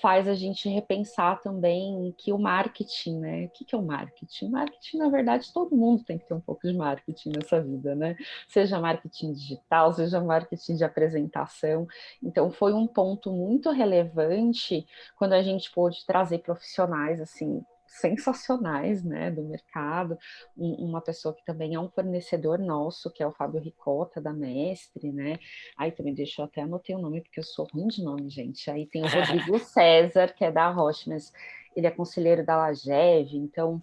faz a gente repensar também que o marketing, né? O que é o marketing? Marketing, na verdade, todo mundo tem que ter um pouco de marketing nessa vida, né? Seja marketing digital, seja marketing de apresentação. Então, foi um ponto muito relevante quando a gente pôde trazer profissionais, assim, sensacionais, né, do mercado, uma pessoa que também é um fornecedor nosso, que é o Fábio Ricota, da Mestre, né, aí também deixa eu até anotei o nome, porque eu sou ruim de nome, gente, aí tem o Rodrigo César, que é da Roche, mas ele é conselheiro da Lagev, então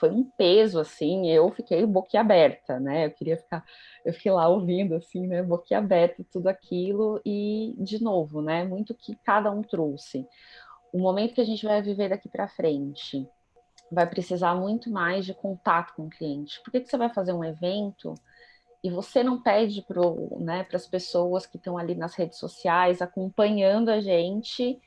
foi um peso, assim, eu fiquei boquiaberta, né, eu fiquei lá ouvindo, assim, né, boquiaberta, tudo aquilo, e, de novo, né, muito que cada um trouxe. O momento que a gente vai viver daqui para frente vai precisar muito mais de contato com o cliente. Por que você vai fazer um evento e você não pede para as pessoas que estão ali nas redes sociais acompanhando a gente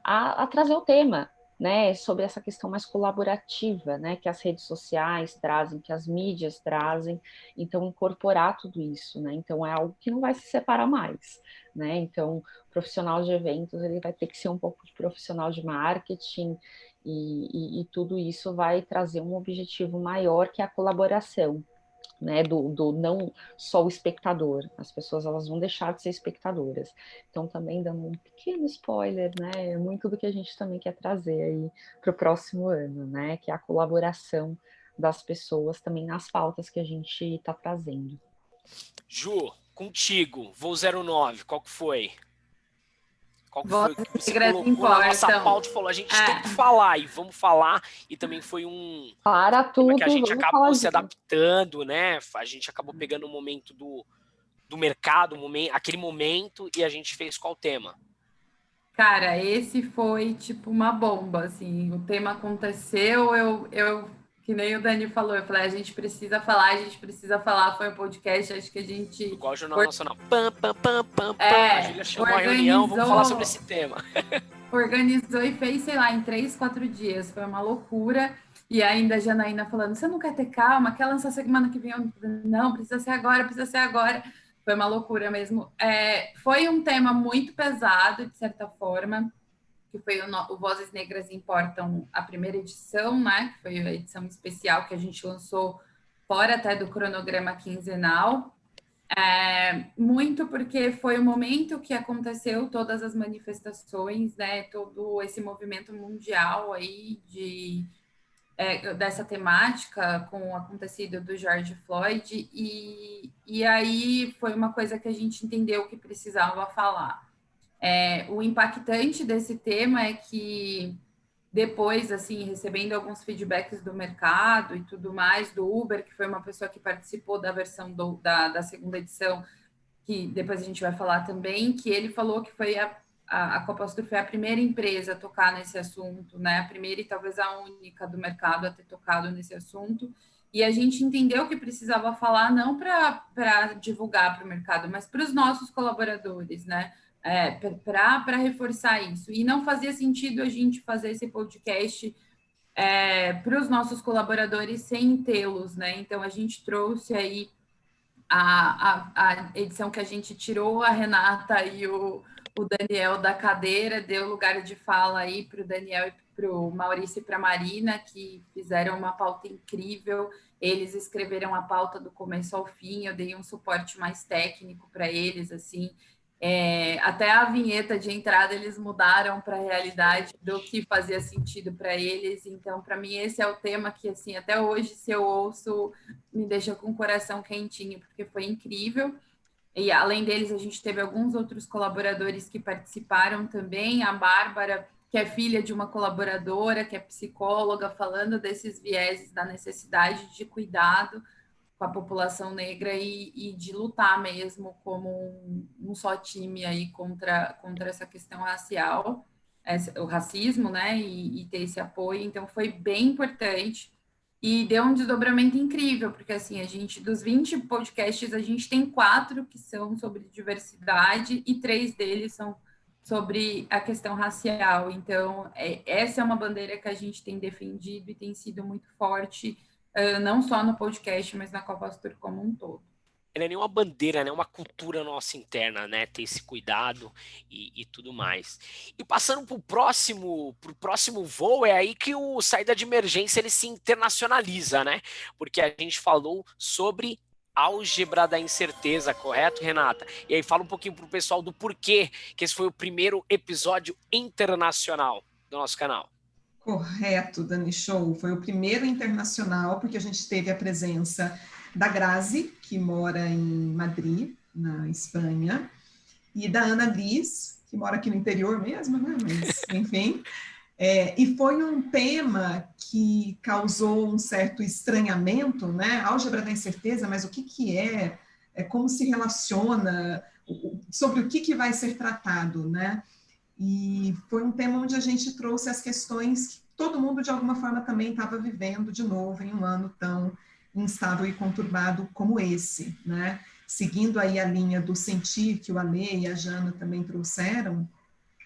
a trazer o tema, né, sobre essa questão mais colaborativa, né, que as redes sociais trazem, que as mídias trazem, então incorporar tudo isso, né, então é algo que não vai se separar mais, né, então o profissional de eventos ele vai ter que ser um pouco de profissional de marketing e tudo isso vai trazer um objetivo maior que é a colaboração, né, do não só o espectador, as pessoas elas vão deixar de ser espectadoras. Então também dando um pequeno spoiler, né, é muito do que a gente também quer trazer aí para o próximo ano, né, que é a colaboração das pessoas também nas pautas que a gente está trazendo. Ju, contigo, voo 09, qual que foi? Qual que foi que você Regras colocou na nossa importam. pauta e falou, a gente tem que falar, e vamos falar, e também foi Para tudo, que a gente vamos acabou falar se disso. adaptando, né? A gente acabou pegando o momento do mercado, aquele momento, e a gente fez qual tema? Cara, esse foi tipo uma bomba, assim, o tema aconteceu, eu que nem o Dani falou, eu falei, a gente precisa falar, foi um podcast, acho que a gente... Igual o Jornal Nacional, pam, pam, pam, pam, pam, a Júlia chamou a organizou, reunião, vamos falar sobre esse tema. Organizou e fez, sei lá, em 3, 4 dias, foi uma loucura, e ainda a Janaína falando, você não quer ter calma, quer lançar semana que vem? Não, precisa ser agora, foi uma loucura mesmo. Foi um tema muito pesado, de certa forma, que foi o Vozes Negras Importam, a primeira edição, né? Que foi a edição especial que a gente lançou fora até do cronograma quinzenal. Muito porque foi o momento que aconteceu todas as manifestações, né? Todo esse movimento mundial aí dessa temática com o acontecido do George Floyd, e aí foi uma coisa que a gente entendeu que precisava falar. O impactante desse tema é que depois, assim, recebendo alguns feedbacks do mercado e tudo mais, do Uber, que foi uma pessoa que participou da versão da segunda edição, que depois a gente vai falar também, que ele falou que foi a Copa Astro foi a primeira empresa a tocar nesse assunto, né? A primeira e talvez a única do mercado a ter tocado nesse assunto. E a gente entendeu que precisava falar não para divulgar para o mercado, mas para os nossos colaboradores, né? Para reforçar isso. E não fazia sentido a gente fazer esse podcast para os nossos colaboradores sem tê-los, né? Então a gente trouxe aí a edição que a gente tirou a Renata e o Daniel da cadeira, deu lugar de fala aí para o Daniel e para o Maurício e para a Marina, que fizeram uma pauta incrível. Eles escreveram a pauta do começo ao fim, eu dei um suporte mais técnico para eles, assim. Até a vinheta de entrada eles mudaram para a realidade do que fazia sentido para eles. Então, para mim, esse é o tema que, assim, até hoje, se eu ouço, me deixa com o coração quentinho, porque foi incrível. E, além deles, a gente teve alguns outros colaboradores que participaram também. A Bárbara, que é filha de uma colaboradora, que é psicóloga, falando desses vieses da necessidade de cuidado com a população negra e de lutar mesmo como um só time aí contra essa questão racial, o racismo, né, e ter esse apoio. Então, foi bem importante. E deu um desdobramento incrível, porque assim, dos 20 podcasts, a gente tem 4 que são sobre diversidade e 3 deles são sobre a questão racial. Então, essa é uma bandeira que a gente tem defendido e tem sido muito forte, não só no podcast, mas na Copa Astur como um todo. Não é nenhuma bandeira, né? Uma cultura nossa interna, né? Ter esse cuidado e tudo mais. E passando pro próximo voo, é aí que o saída de emergência ele se internacionaliza, né? Porque a gente falou sobre álgebra da incerteza, correto, Renata? E aí fala um pouquinho pro pessoal do porquê que esse foi o primeiro episódio internacional do nosso canal. Correto, Dani Show. Foi o primeiro internacional, porque a gente teve a presença da Grazi, que mora em Madrid, na Espanha, e da Ana Liz, que mora aqui no interior mesmo, né? Mas, enfim. E foi um tema que causou um certo estranhamento, né? Álgebra da incerteza, mas o que é? Como se relaciona? Sobre o que vai ser tratado, né? E foi um tema onde a gente trouxe as questões que todo mundo, de alguma forma, também estava vivendo de novo em um ano tão instável e conturbado como esse, né? Seguindo aí a linha do sentir que o Ale e a Jana também trouxeram,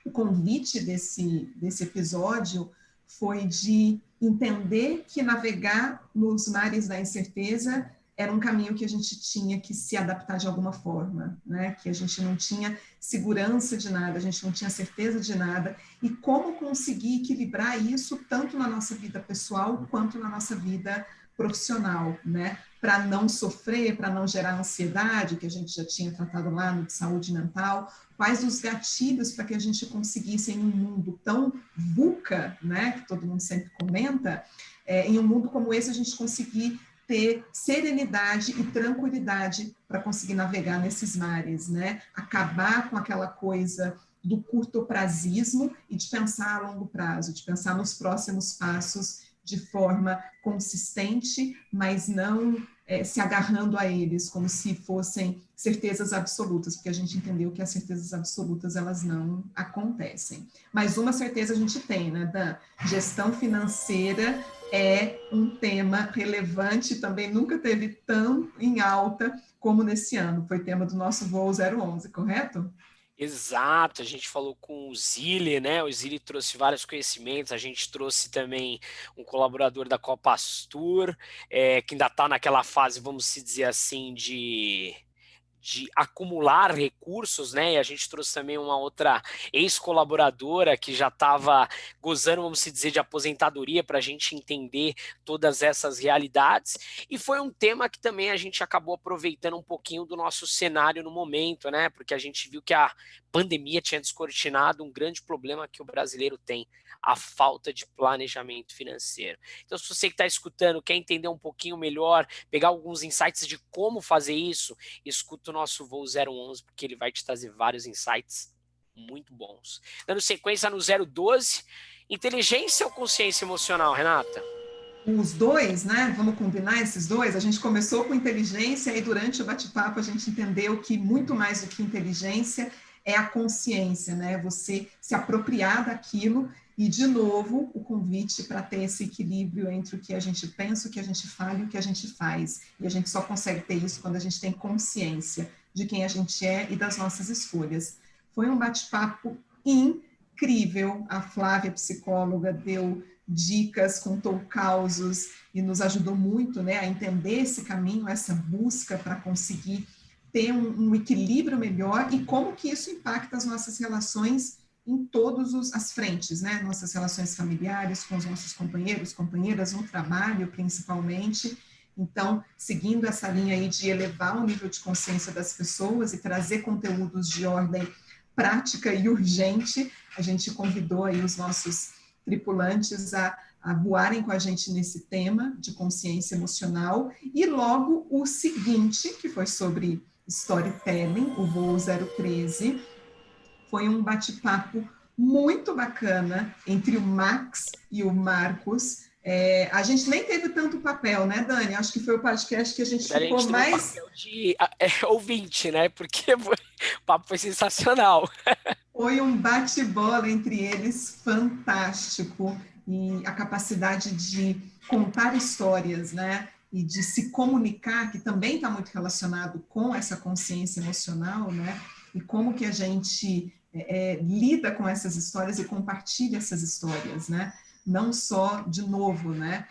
o convite desse episódio foi de entender que navegar nos mares da incerteza era um caminho que a gente tinha que se adaptar de alguma forma, né? Que a gente não tinha segurança de nada, a gente não tinha certeza de nada, e como conseguir equilibrar isso tanto na nossa vida pessoal quanto na nossa vida profissional, né? Para não sofrer, para não gerar ansiedade, que a gente já tinha tratado lá no de saúde mental, quais os gatilhos para que a gente conseguisse, em um mundo tão VUCA, né? Que todo mundo sempre comenta, em um mundo como esse, a gente conseguir ter serenidade e tranquilidade para conseguir navegar nesses mares, né? Acabar com aquela coisa do curtoprazismo e de pensar a longo prazo, de pensar nos próximos passos de forma consistente, mas não se agarrando a eles como se fossem certezas absolutas, porque a gente entendeu que as certezas absolutas, elas não acontecem. Mas uma certeza a gente tem, né, Dan? Gestão financeira é um tema relevante, também nunca teve tão em alta como nesse ano. Foi tema do nosso voo 011, correto? Exato, a gente falou com o Zili, né? O Zili trouxe vários conhecimentos, a gente trouxe também um colaborador da Copa Astur, que ainda está naquela fase, vamos se dizer assim, de acumular recursos, né? E a gente trouxe também uma outra ex-colaboradora que já estava gozando, vamos dizer, de aposentadoria para a gente entender todas essas realidades. E foi um tema que também a gente acabou aproveitando um pouquinho do nosso cenário no momento, né? Porque a gente viu que a pandemia tinha descortinado um grande problema que o brasileiro tem, a falta de planejamento financeiro. Então, se você que está escutando quer entender um pouquinho melhor, pegar alguns insights de como fazer isso, escuta o nosso voo 011, porque ele vai te trazer vários insights muito bons. Dando sequência no 012, inteligência ou consciência emocional, Renata? Os dois, né? Vamos combinar esses dois? A gente começou com inteligência e durante o bate-papo a gente entendeu que muito mais do que inteligência é a consciência, né? Você se apropriar daquilo e, de novo, o convite para ter esse equilíbrio entre o que a gente pensa, o que a gente fala e o que a gente faz. E a gente só consegue ter isso quando a gente tem consciência de quem a gente é e das nossas escolhas. Foi um bate-papo incrível. A Flávia, psicóloga, deu dicas, contou causos e nos ajudou muito, né, a entender esse caminho, essa busca para conseguir ter um equilíbrio melhor e como que isso impacta as nossas relações em todas as frentes, né? Nossas relações familiares, com os nossos companheiros, companheiras, no trabalho principalmente. Então, seguindo essa linha aí de elevar o nível de consciência das pessoas e trazer conteúdos de ordem prática e urgente, a gente convidou aí os nossos tripulantes a voarem com a gente nesse tema de consciência emocional. E logo o seguinte, que foi sobre storytelling, o voo 013, foi um bate-papo muito bacana entre o Max e o Marcos. A gente nem teve tanto papel, né, Dani? Acho que foi o podcast que a gente ficou mais... A gente teve um papel de ouvinte, né? Porque o papo foi sensacional. Foi um bate-bola entre eles fantástico. e a capacidade de contar histórias, né? E de se comunicar, que também está muito relacionado com essa consciência emocional, né? E como que a gente lida com essas histórias e compartilha essas histórias, né? Não só, de novo, né?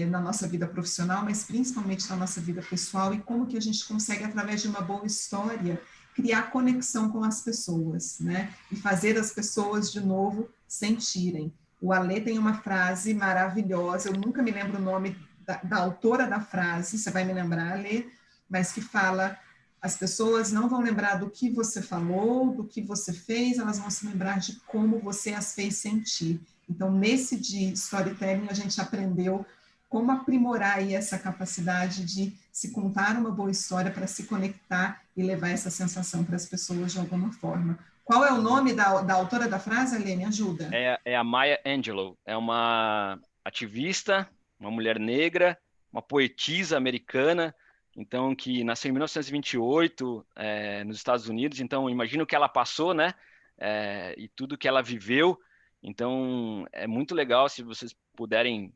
Na nossa vida profissional, mas principalmente na nossa vida pessoal, e como que a gente consegue, através de uma boa história, criar conexão com as pessoas, né? E fazer as pessoas, de novo, sentirem. O Alê tem uma frase maravilhosa, eu nunca me lembro o nome da autora da frase, você vai me lembrar, Alê, mas que fala: as pessoas não vão lembrar do que você falou, do que você fez, elas vão se lembrar de como você as fez sentir. Então, nesse de storytelling, a gente aprendeu como aprimorar aí essa capacidade de se contar uma boa história para se conectar e levar essa sensação para as pessoas de alguma forma. Qual é o nome da autora da frase, Alê? Me ajuda. É a Maya Angelou, é uma ativista, uma mulher negra, uma poetisa americana, então, que nasceu em 1928 nos Estados Unidos. Então, imagino o que ela passou, né? E tudo que ela viveu. Então, é muito legal se vocês puderem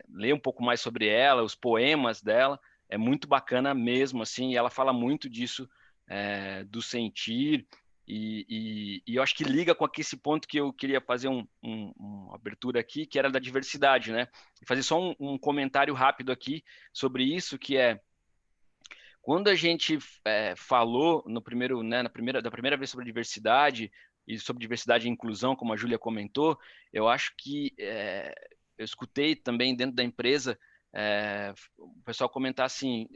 ler um pouco mais sobre ela, os poemas dela. É muito bacana mesmo, assim, e ela fala muito disso, do sentir, e eu acho que liga com esse ponto que eu queria fazer uma abertura aqui, que era da diversidade, né? Fazer só um comentário rápido aqui sobre isso, que quando a gente falou no primeiro, né, da primeira vez sobre diversidade e sobre diversidade e inclusão, como a Júlia comentou, eu acho que eu escutei também dentro da empresa o pessoal comentar assim,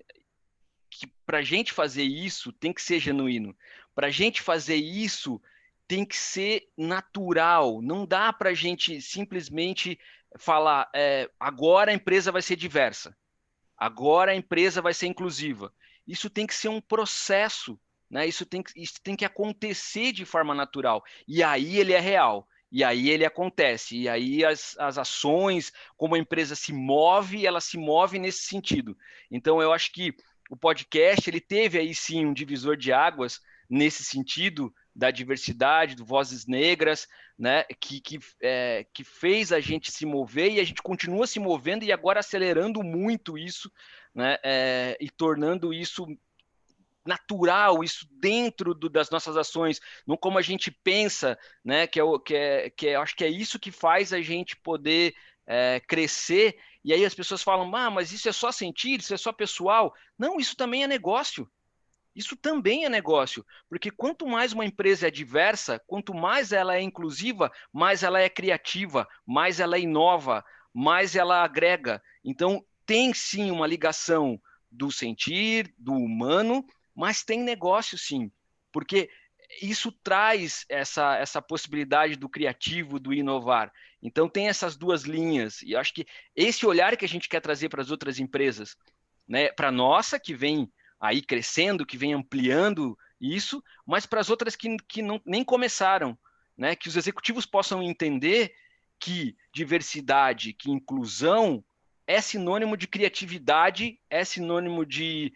que para a gente fazer isso tem que ser genuíno, para a gente fazer isso tem que ser natural, não dá para a gente simplesmente falar agora a empresa vai ser diversa, agora a empresa vai ser inclusiva. Isso tem que ser um processo, né? Isso tem que acontecer de forma natural. E aí ele é real. E aí ele acontece. E aí as ações, como a empresa se move, ela se move nesse sentido. Então, eu acho que o podcast, ele teve aí sim um divisor de águas nesse sentido da diversidade, do Vozes Negras, né, que fez a gente se mover, e a gente continua se movendo e agora acelerando muito isso, né, e tornando isso natural, isso dentro das nossas ações, não como a gente pensa, né, eu acho que é isso que faz a gente poder crescer. E aí as pessoas falam: mas isso é só sentir, isso é só pessoal. Não, isso também é negócio. Isso também é negócio, porque quanto mais uma empresa é diversa, quanto mais ela é inclusiva, mais ela é criativa, mais ela inova, mais ela agrega. Então, tem sim uma ligação do sentir, do humano, mas tem negócio sim, porque isso traz essa possibilidade do criativo, do inovar. Então, tem essas duas linhas, e eu acho que esse olhar que a gente quer trazer para as outras empresas, né, para a nossa, que vem aí crescendo, que vem ampliando isso, mas para as outras que não, nem começaram, né? Que os executivos possam entender que diversidade, que inclusão é sinônimo de criatividade, é sinônimo de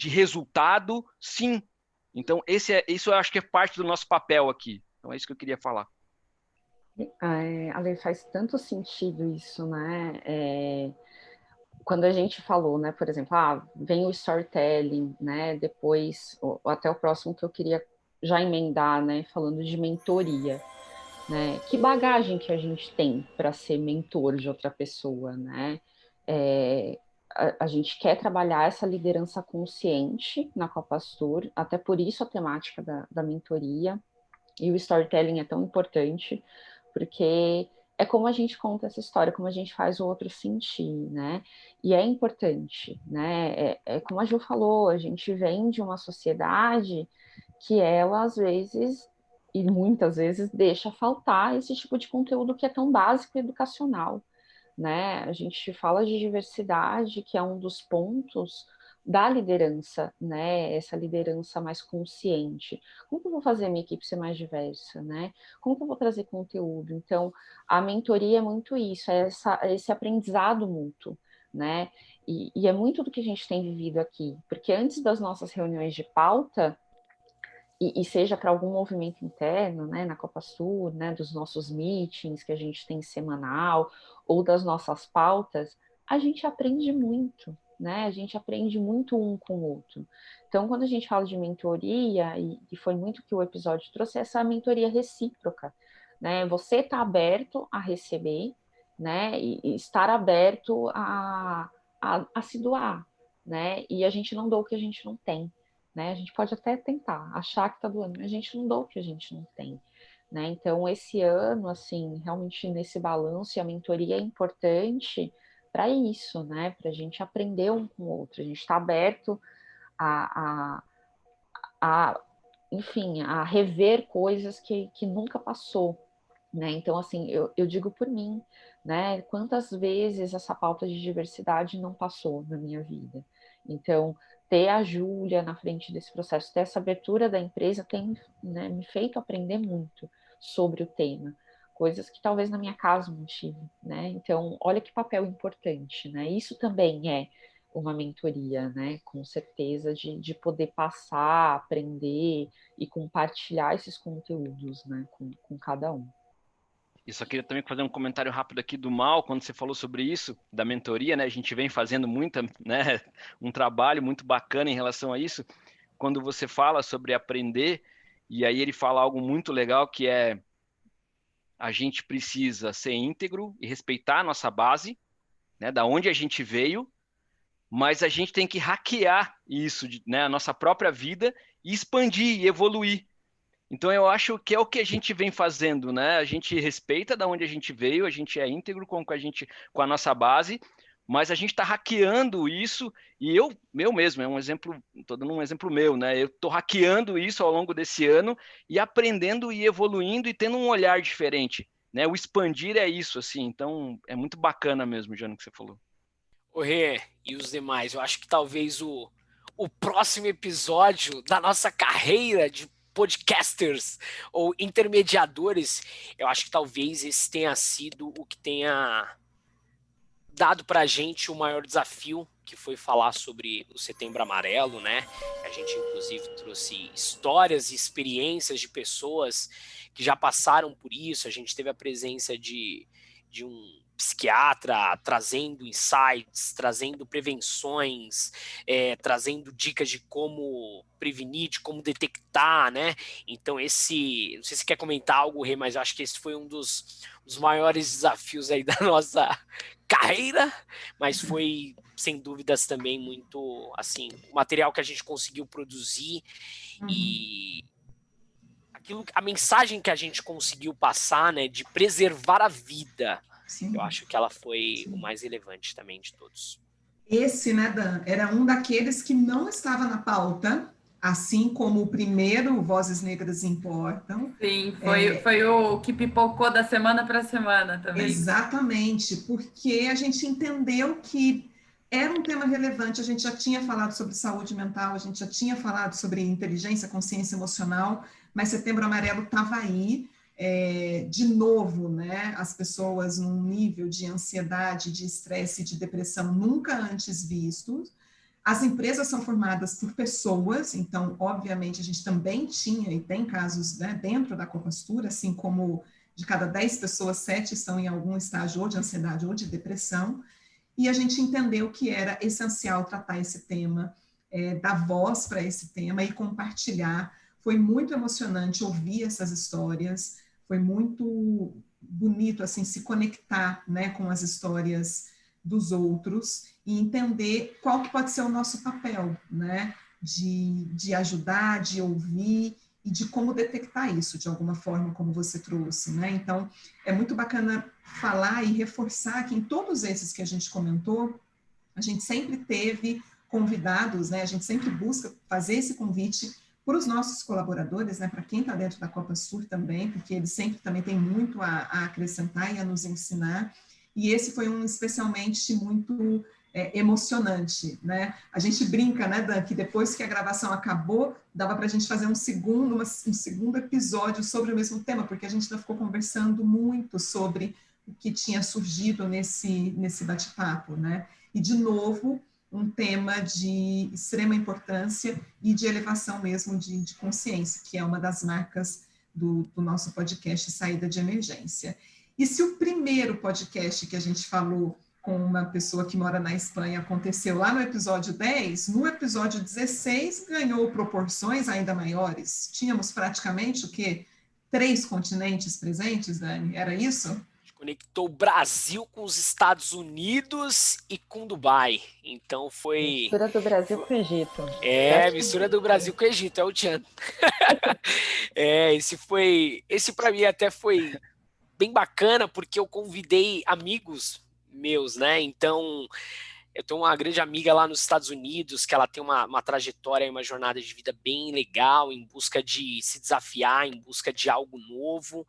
resultado, sim. Então, isso eu acho que é parte do nosso papel aqui. Então, é isso que eu queria falar. Ale, faz tanto sentido isso, né? Quando a gente falou, né, por exemplo, vem o storytelling, né, depois, ou até o próximo que eu queria já emendar, né, falando de mentoria, né, que bagagem que a gente tem para ser mentor de outra pessoa, né? A gente quer trabalhar essa liderança consciente na Copastur, até por isso a temática da mentoria, e o storytelling é tão importante, porque é como a gente conta essa história, como a gente faz o outro sentir, né? E é importante, né? É como a Ju falou, a gente vem de uma sociedade que ela, às vezes, e muitas vezes, deixa faltar esse tipo de conteúdo que é tão básico e educacional, né? A gente fala de diversidade, que é um dos pontos da liderança, né? Essa liderança mais consciente. Como que eu vou fazer a minha equipe ser mais diversa, né? Como que eu vou trazer conteúdo? Então, a mentoria é muito isso, esse aprendizado mútuo, né? E é muito do que a gente tem vivido aqui, porque antes das nossas reuniões de pauta, e seja para algum movimento interno, né, na Copa Sur, né, dos nossos meetings que a gente tem semanal, ou das nossas pautas, a gente aprende muito, né? A gente aprende muito um com o outro. Então, quando a gente fala de mentoria, e foi muito que o episódio trouxe, essa mentoria recíproca, né? Você está aberto a receber, né? E estar aberto a se doar, né? E a gente não doa o que a gente não tem. Né? A gente pode até tentar achar que está doando, mas a gente não dá o que a gente não tem. Né? Então, esse ano, assim, realmente nesse balanço, e a mentoria é importante para isso, né? Para a gente aprender um com o outro. A gente está aberto enfim, a rever coisas que nunca passou. Né? Então, assim, eu digo por mim, né? Quantas vezes essa pauta de diversidade não passou na minha vida? Então, ter a Júlia na frente desse processo, ter essa abertura da empresa tem, né, me feito aprender muito sobre o tema, coisas que talvez na minha casa não tive, né? Então, olha que papel importante, né? Isso também é uma mentoria, né? Com certeza, de poder passar, aprender e compartilhar esses conteúdos, né? Com cada um. E só queria também fazer um comentário rápido aqui do Mal, quando você falou sobre isso, da mentoria, né? A gente vem fazendo né, um trabalho muito bacana em relação a isso. Quando você fala sobre aprender, e aí ele fala algo muito legal, que é a gente precisa ser íntegro e respeitar a nossa base, né, da onde a gente veio, mas a gente tem que hackear isso, né, a nossa própria vida, e expandir e evoluir. Então eu acho que é o que a gente vem fazendo, né? A gente respeita da onde a gente veio, a gente é íntegro com a nossa base, mas a gente está hackeando isso, e eu mesmo, é um exemplo, estou dando um exemplo meu, né? Eu estou hackeando isso ao longo desse ano e aprendendo e evoluindo e tendo um olhar diferente, né? O expandir é isso, assim, então é muito bacana mesmo, Jana, que você falou. O Rê e os demais, eu acho que talvez o próximo episódio da nossa carreira de podcasters ou intermediadores, eu acho que talvez esse tenha sido o que tenha dado para a gente o maior desafio, que foi falar sobre o Setembro Amarelo, né? A gente, inclusive, trouxe histórias e experiências de pessoas que já passaram por isso. A gente teve a presença de um psiquiatra trazendo insights, trazendo prevenções, trazendo dicas de como prevenir, de como detectar, né? Então não sei se você quer comentar algo, Rê, mas eu acho que esse foi um dos maiores desafios aí da nossa carreira, mas foi sem dúvidas também muito, assim, o material que a gente conseguiu produzir e a mensagem que a gente conseguiu passar, né, de preservar a vida. Sim. Eu acho que ela foi o mais relevante também de todos. Esse, né, Dan, era um daqueles que não estava na pauta, assim como o primeiro Vozes Negras Importam. Sim, foi o que pipocou da semana para semana também. Exatamente, porque a gente entendeu que era um tema relevante, a gente já tinha falado sobre saúde mental, a gente já tinha falado sobre inteligência, consciência emocional, mas Setembro Amarelo estava aí, de novo, né, as pessoas num nível de ansiedade, de estresse, de depressão nunca antes vistos. As empresas são formadas por pessoas, então, obviamente, a gente também tinha e tem casos, né, dentro da Copa Sur, assim como de cada 10 pessoas, 7 estão em algum estágio ou de ansiedade ou de depressão, e a gente entendeu que era essencial tratar esse tema, dar voz para esse tema e compartilhar. Foi muito emocionante ouvir essas histórias, foi muito bonito, assim, se conectar, né, com as histórias dos outros e entender qual que pode ser o nosso papel, né, de ajudar, de ouvir e de como detectar isso, de alguma forma, como você trouxe, né? Então, é muito bacana falar e reforçar que em todos esses que a gente comentou, a gente sempre teve convidados, né? A gente sempre busca fazer esse convite para os nossos colaboradores, né? Para quem está dentro da Copa Sur também, porque eles sempre também têm muito a acrescentar e a nos ensinar. E esse foi um especialmente muito emocionante, né? A gente brinca, né, Dan, que depois que a gravação acabou, dava para a gente fazer um segundo episódio sobre o mesmo tema, porque a gente ainda ficou conversando muito sobre o que tinha surgido nesse bate-papo, né? E, de novo, um tema de extrema importância e de elevação mesmo de consciência, que é uma das marcas do nosso podcast Saída de Emergência. E se o primeiro podcast que a gente falou com uma pessoa que mora na Espanha aconteceu lá no episódio 10, no episódio 16 ganhou proporções ainda maiores. Tínhamos praticamente o quê? 3 continentes presentes, Dani? Era isso? Conectou o Brasil com os Estados Unidos e com Dubai. Então foi... Mistura do Brasil com o Egito. Mistura do Brasil com o Egito, é o Tchan. Esse para mim até foi bem bacana, porque eu convidei amigos meus, né? Então, eu tenho uma grande amiga lá nos Estados Unidos, que ela tem uma trajetória e uma jornada de vida bem legal, em busca de se desafiar, em busca de algo novo,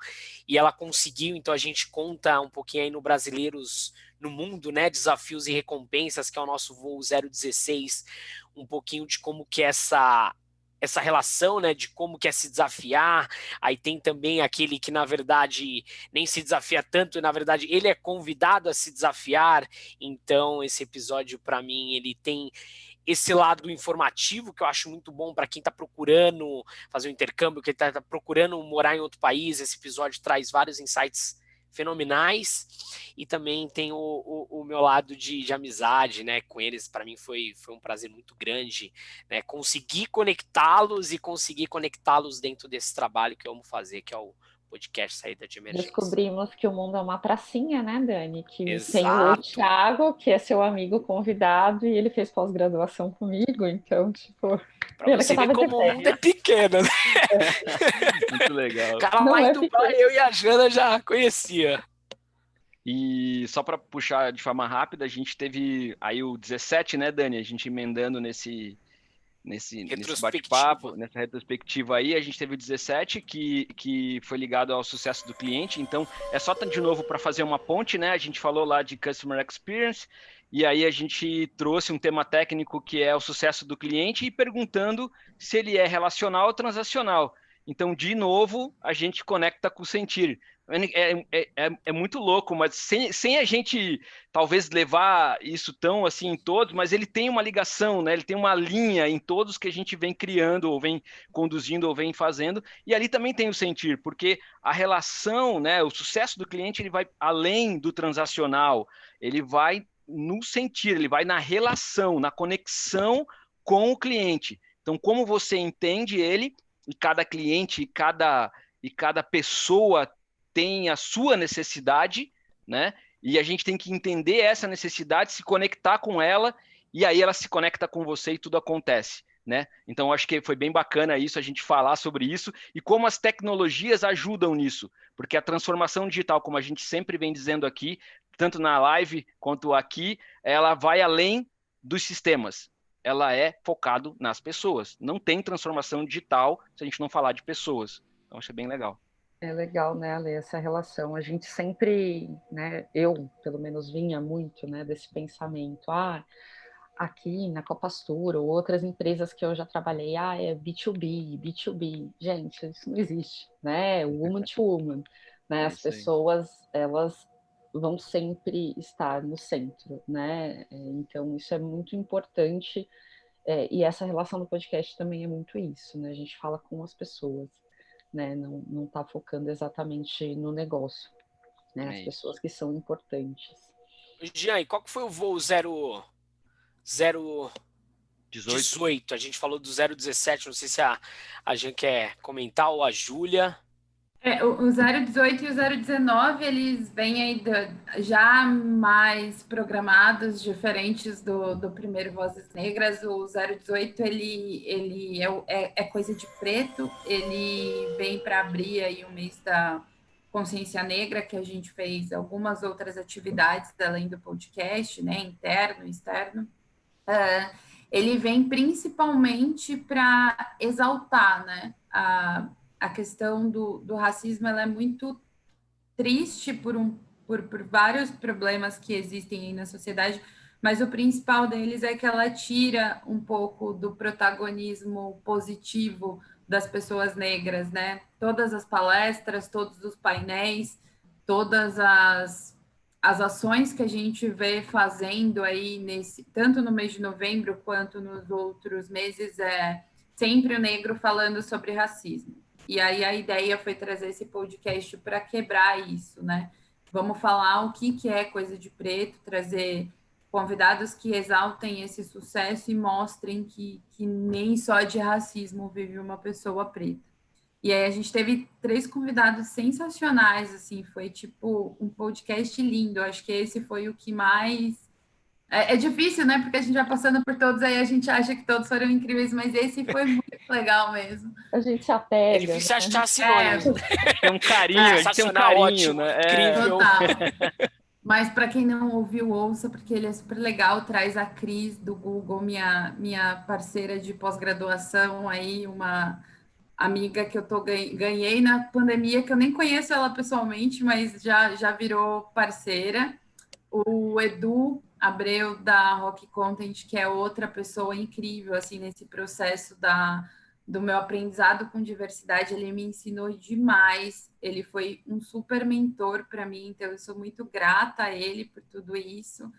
e ela conseguiu. Então a gente conta um pouquinho aí no Brasileiros no Mundo, né? Desafios e Recompensas, que é o nosso voo 016, um pouquinho de como que é essa relação, né, de como que é se desafiar. Aí tem também aquele que, na verdade, nem se desafia tanto, e, na verdade, ele é convidado a se desafiar. Então, esse episódio, para mim, ele tem esse lado informativo, que eu acho muito bom para quem está procurando fazer um intercâmbio, que está procurando morar em outro país. Esse episódio traz vários insights fenomenais, e também tem o meu lado de amizade, né, com eles. Para mim foi um prazer muito grande, né, conseguir conectá-los dentro desse trabalho que eu amo fazer, que é o podcast Saída de Emergência. Descobrimos que o mundo é uma pracinha, né, Dani? Que Exato. tem o Thiago, que é seu amigo convidado, e ele fez pós-graduação comigo, então, tipo... Pra você ver como o mundo é pequeno, né? Muito legal. O cara lá em Dubai, eu e a Jana já conhecia. E só para puxar de forma rápida, a gente teve aí o 17, né, Dani? A gente emendando nesse bate-papo, nessa retrospectiva aí, a gente teve o 17, que foi ligado ao sucesso do cliente. Então, é só de novo para fazer uma ponte, né? A gente falou lá de Customer Experience, e aí a gente trouxe um tema técnico que é o sucesso do cliente, e perguntando se ele é relacional ou transacional. Então, de novo, a gente conecta com o sentir. É muito louco, mas sem a gente talvez levar isso tão assim em todos, mas ele tem uma ligação, né? Ele tem uma linha em todos que a gente vem criando, ou vem conduzindo, ou vem fazendo, e ali também tem o sentir, porque a relação, né? O sucesso do cliente, ele vai além do transacional, ele vai no sentir, ele vai na relação, na conexão com o cliente. Então, como você entende ele, e cada cliente, e cada pessoa tem a sua necessidade, né? E a gente tem que entender essa necessidade, se conectar com ela, e aí ela se conecta com você e tudo acontece, né? Então, acho que foi bem bacana isso, a gente falar sobre isso, e como as tecnologias ajudam nisso, porque a transformação digital, como a gente sempre vem dizendo aqui, tanto na live quanto aqui, ela vai além dos sistemas. Ela é focado nas pessoas. Não tem transformação digital se a gente não falar de pessoas. Então, acho bem legal. É legal, né, Ale, essa relação. A gente sempre, né, eu, pelo menos, vinha muito, né, desse pensamento. Aqui na Copastur, ou outras empresas que eu já trabalhei, é B2B, B2B. Gente, isso não existe, né? Woman to woman, né? As pessoas, elas vão sempre estar no centro, né? Então, isso é muito importante, e essa relação do podcast também é muito isso, né? A gente fala com as pessoas, né? Não está focando exatamente no negócio, né? As pessoas que são importantes. Jean, qual que foi o voo 018? A gente falou do 017, não sei se a Jean quer comentar, ou a Júlia. O 018 e o 019, eles vêm aí já mais programados, diferentes do primeiro Vozes Negras. O 018, ele é coisa de preto, ele vem para abrir aí o mês da consciência negra, que a gente fez algumas outras atividades além do podcast, né, interno e externo. Ele vem principalmente para exaltar, né, a questão do racismo. Ela é muito triste por vários problemas que existem aí na sociedade, mas o principal deles é que ela tira um pouco do protagonismo positivo das pessoas negras, né? Todas as palestras, todos os painéis, todas as as ações que a gente vê fazendo aí, tanto no mês de novembro quanto nos outros meses, é sempre o negro falando sobre racismo. E aí a ideia foi trazer esse podcast para quebrar isso, né? Vamos falar o que é coisa de preto, trazer convidados que exaltem esse sucesso e mostrem que nem só de racismo vive uma pessoa preta. E aí a gente teve 3 convidados sensacionais, assim, foi tipo um podcast lindo. Acho que esse foi o que mais... É difícil, né? Porque a gente vai passando por todos aí, a gente acha que todos foram incríveis, mas esse foi muito legal mesmo. A gente se apega. É difícil achar sinônimos. Tem um carinho, a gente tem um carinho, ótimo, né? incrível. Total. Mas para quem não ouviu, ouça, porque ele é super legal. Traz a Cris do Google, minha parceira de pós-graduação aí, uma amiga que eu ganhei na pandemia, que eu nem conheço ela pessoalmente, mas já virou parceira. O Edu Abreu, da Rock Content, que é outra pessoa incrível, assim, nesse processo do meu aprendizado com diversidade, ele me ensinou demais, ele foi um super mentor para mim, então eu sou muito grata a ele por tudo isso,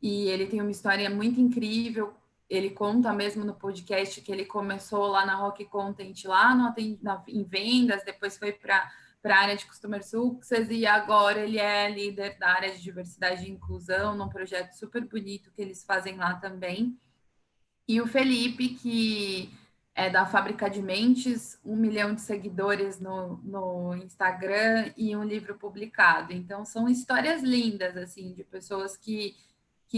e ele tem uma história muito incrível. Ele conta mesmo no podcast que ele começou lá na Rock Content, lá em vendas, depois foi para a área de Customer Success, e agora ele é líder da área de diversidade e inclusão, num projeto super bonito que eles fazem lá também. E o Felipe, que é da Fábrica de Mentes, 1 milhão de seguidores no Instagram e um livro publicado. Então, são histórias lindas, assim, de pessoas que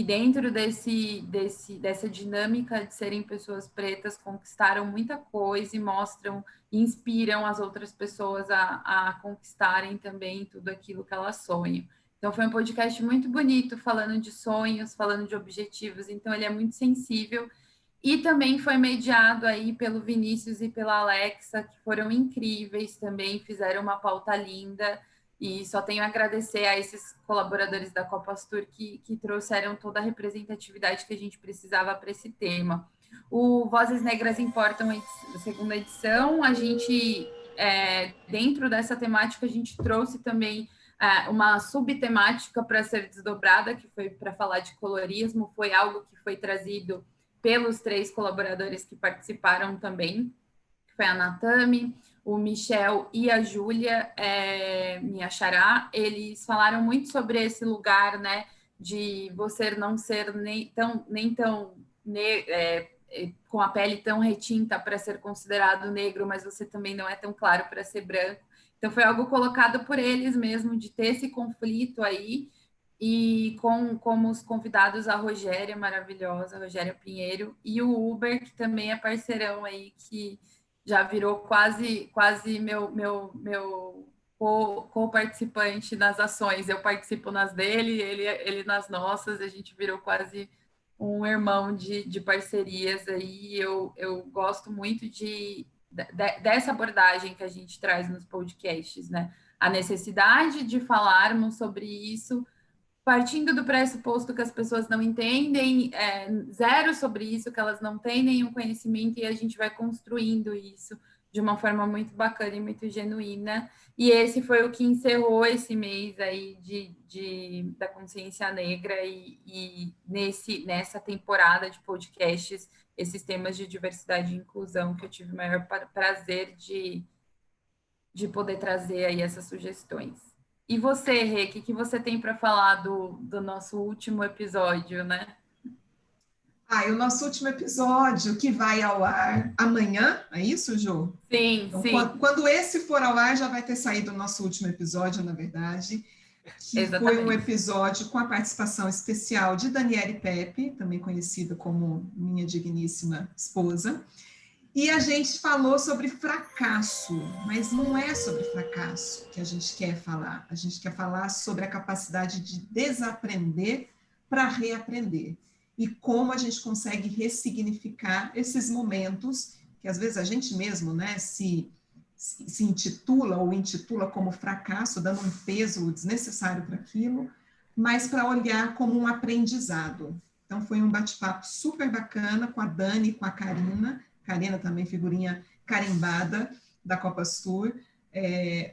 dentro dessa dinâmica de serem pessoas pretas conquistaram muita coisa e mostram, inspiram as outras pessoas a conquistarem também tudo aquilo que elas sonham. Então foi um podcast muito bonito, falando de sonhos, falando de objetivos, então ele é muito sensível. E também foi mediado aí pelo Vinícius e pela Alexa, que foram incríveis também, fizeram uma pauta linda. E só tenho a agradecer a esses colaboradores da Copa Astur que trouxeram toda a representatividade que a gente precisava para esse tema. O Vozes Negras Importam, a segunda edição, a gente, dentro dessa temática, a gente trouxe também uma subtemática para ser desdobrada, que foi para falar de colorismo, foi algo que foi trazido pelos 3 colaboradores que participaram também, que foi a Natami, o Michel e a Júlia, minha xará. Eles falaram muito sobre esse lugar, né, de você não ser nem tão com a pele tão retinta para ser considerado negro, mas você também não é tão claro para ser branco. Então foi algo colocado por eles mesmo, de ter esse conflito aí, e como os convidados, a Rogéria maravilhosa, a Rogéria Pinheiro, e o Uber, que também é parceirão aí, que já virou quase meu co-participante nas ações. Eu participo nas dele, ele nas nossas, a gente virou quase um irmão de parcerias aí. Eu gosto muito dessa abordagem que a gente traz nos podcasts, né? A necessidade de falarmos sobre isso, partindo do pressuposto que as pessoas não entendem zero sobre isso, que elas não têm nenhum conhecimento, e a gente vai construindo isso de uma forma muito bacana e muito genuína. E esse foi o que encerrou esse mês aí da consciência negra, e nessa temporada de podcasts, esses temas de diversidade e inclusão, que eu tive o maior prazer de poder trazer aí essas sugestões. E você, Rê, o que você tem para falar do nosso último episódio, né? E o nosso último episódio, que vai ao ar amanhã, é isso, Jô? Sim, então, sim. Quando esse for ao ar, já vai ter saído o nosso último episódio, na verdade, que Exatamente. Foi um episódio com a participação especial de Daniele Pepe, também conhecida como minha digníssima esposa. E a gente falou sobre fracasso, mas não é sobre fracasso que a gente quer falar. A gente quer falar sobre a capacidade de desaprender para reaprender. E como a gente consegue ressignificar esses momentos que, às vezes, a gente mesmo, né, se intitula ou intitula como fracasso, dando um peso desnecessário para aquilo, mas para olhar como um aprendizado. Então, foi um bate-papo super bacana com a Dani, com a Karina também figurinha carimbada da Copa Astur,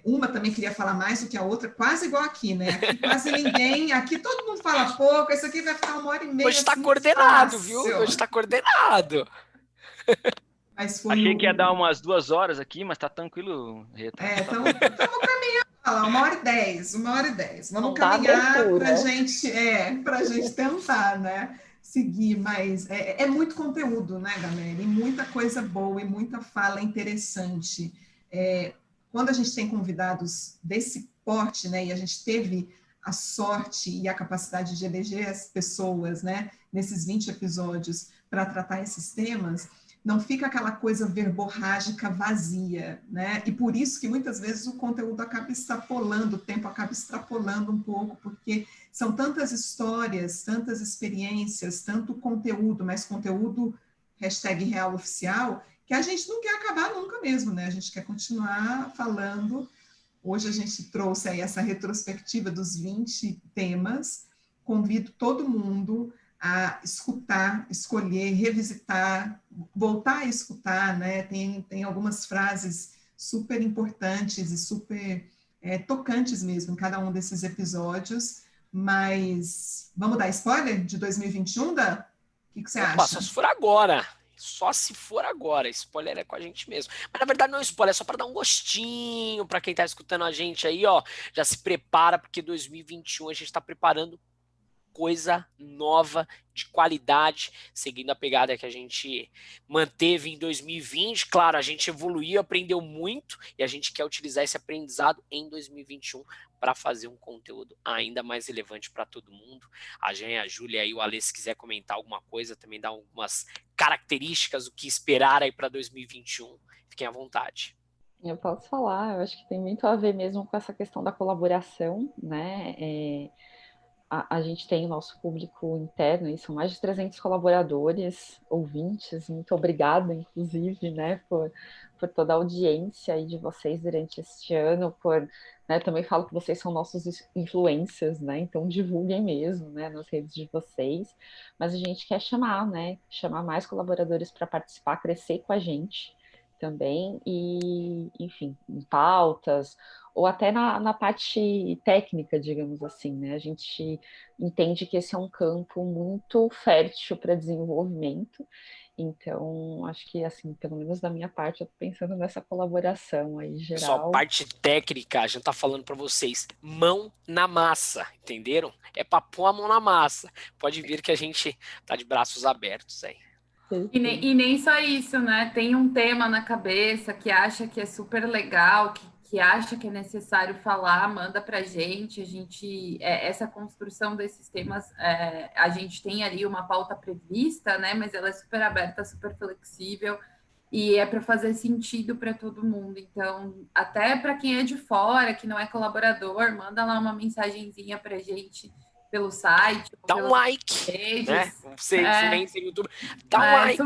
Uma também queria falar mais do que a outra, quase igual aqui, né? Aqui quase ninguém, aqui todo mundo fala pouco, isso aqui vai ficar 1h30. Hoje está assim, coordenado, fácil. viu? Hoje está coordenado. Mas foi Achei que ia dar umas 2 horas aqui, mas tá tranquilo, Rita. Estamos caminhando, lá, 1h10, 1h10. Vamos Não dá caminhar abertura. pra gente tentar, né? Seguir, mas é muito conteúdo, né, galera? E muita coisa boa e muita fala interessante. Quando a gente tem convidados desse porte, né, e a gente teve a sorte e a capacidade de eleger as pessoas, né, nesses 20 episódios para tratar esses temas, não fica aquela coisa verborrágica vazia, né? E por isso que muitas vezes o conteúdo acaba extrapolando, o tempo acaba extrapolando um pouco, porque são tantas histórias, tantas experiências, tanto conteúdo, mas conteúdo #realoficial, que a gente não quer acabar nunca mesmo, né? A gente quer continuar falando. Hoje a gente trouxe aí essa retrospectiva dos 20 temas. Convido todo mundo a escutar, escolher, revisitar, voltar a escutar, né? Tem algumas frases super importantes e super tocantes mesmo em cada um desses episódios, mas vamos dar spoiler de 2021, Dan? O que você acha? Só se for agora. Só se for agora. Spoiler é com a gente mesmo. Mas na verdade não é spoiler, é só para dar um gostinho para quem tá escutando a gente aí, ó. Já se prepara, porque 2021 a gente tá preparando coisa nova, de qualidade, seguindo a pegada que a gente manteve em 2020. Claro, a gente evoluiu, aprendeu muito, e a gente quer utilizar esse aprendizado em 2021 para fazer um conteúdo ainda mais relevante para todo mundo. A Jean, a Júlia e o Alê, se quiser comentar alguma coisa, também dar algumas características, o que esperar aí para 2021, fiquem à vontade. Eu posso falar, eu acho que tem muito a ver mesmo com essa questão da colaboração, né? A gente tem o nosso público interno, e são mais de 300 colaboradores, ouvintes, muito obrigada, inclusive, né, por toda a audiência aí de vocês durante este ano, né, também falo que vocês são nossos influencers, né, então divulguem mesmo, né, nas redes de vocês, mas a gente quer chamar mais colaboradores para participar, crescer com a gente também, e, enfim, em pautas, ou até na parte técnica, digamos assim, né? A gente entende que esse é um campo muito fértil para desenvolvimento, então, acho que, assim, pelo menos da minha parte, eu estou pensando nessa colaboração aí, geral. Pessoal, parte técnica, a gente tá falando para vocês, mão na massa, entenderam? É para pôr a mão na massa. Pode vir que a gente tá de braços abertos aí. E nem só isso, né? Tem um tema na cabeça que acha que é super legal, que acha que é necessário falar, manda pra gente. A gente, essa construção desses temas, a gente tem ali uma pauta prevista, né? Mas ela é super aberta, super flexível e é para fazer sentido para todo mundo. Então, até para quem é de fora, que não é colaborador, manda lá uma mensagenzinha pra gente pelo site. Dá um like, redes, né? Você influencia no YouTube, dá um like,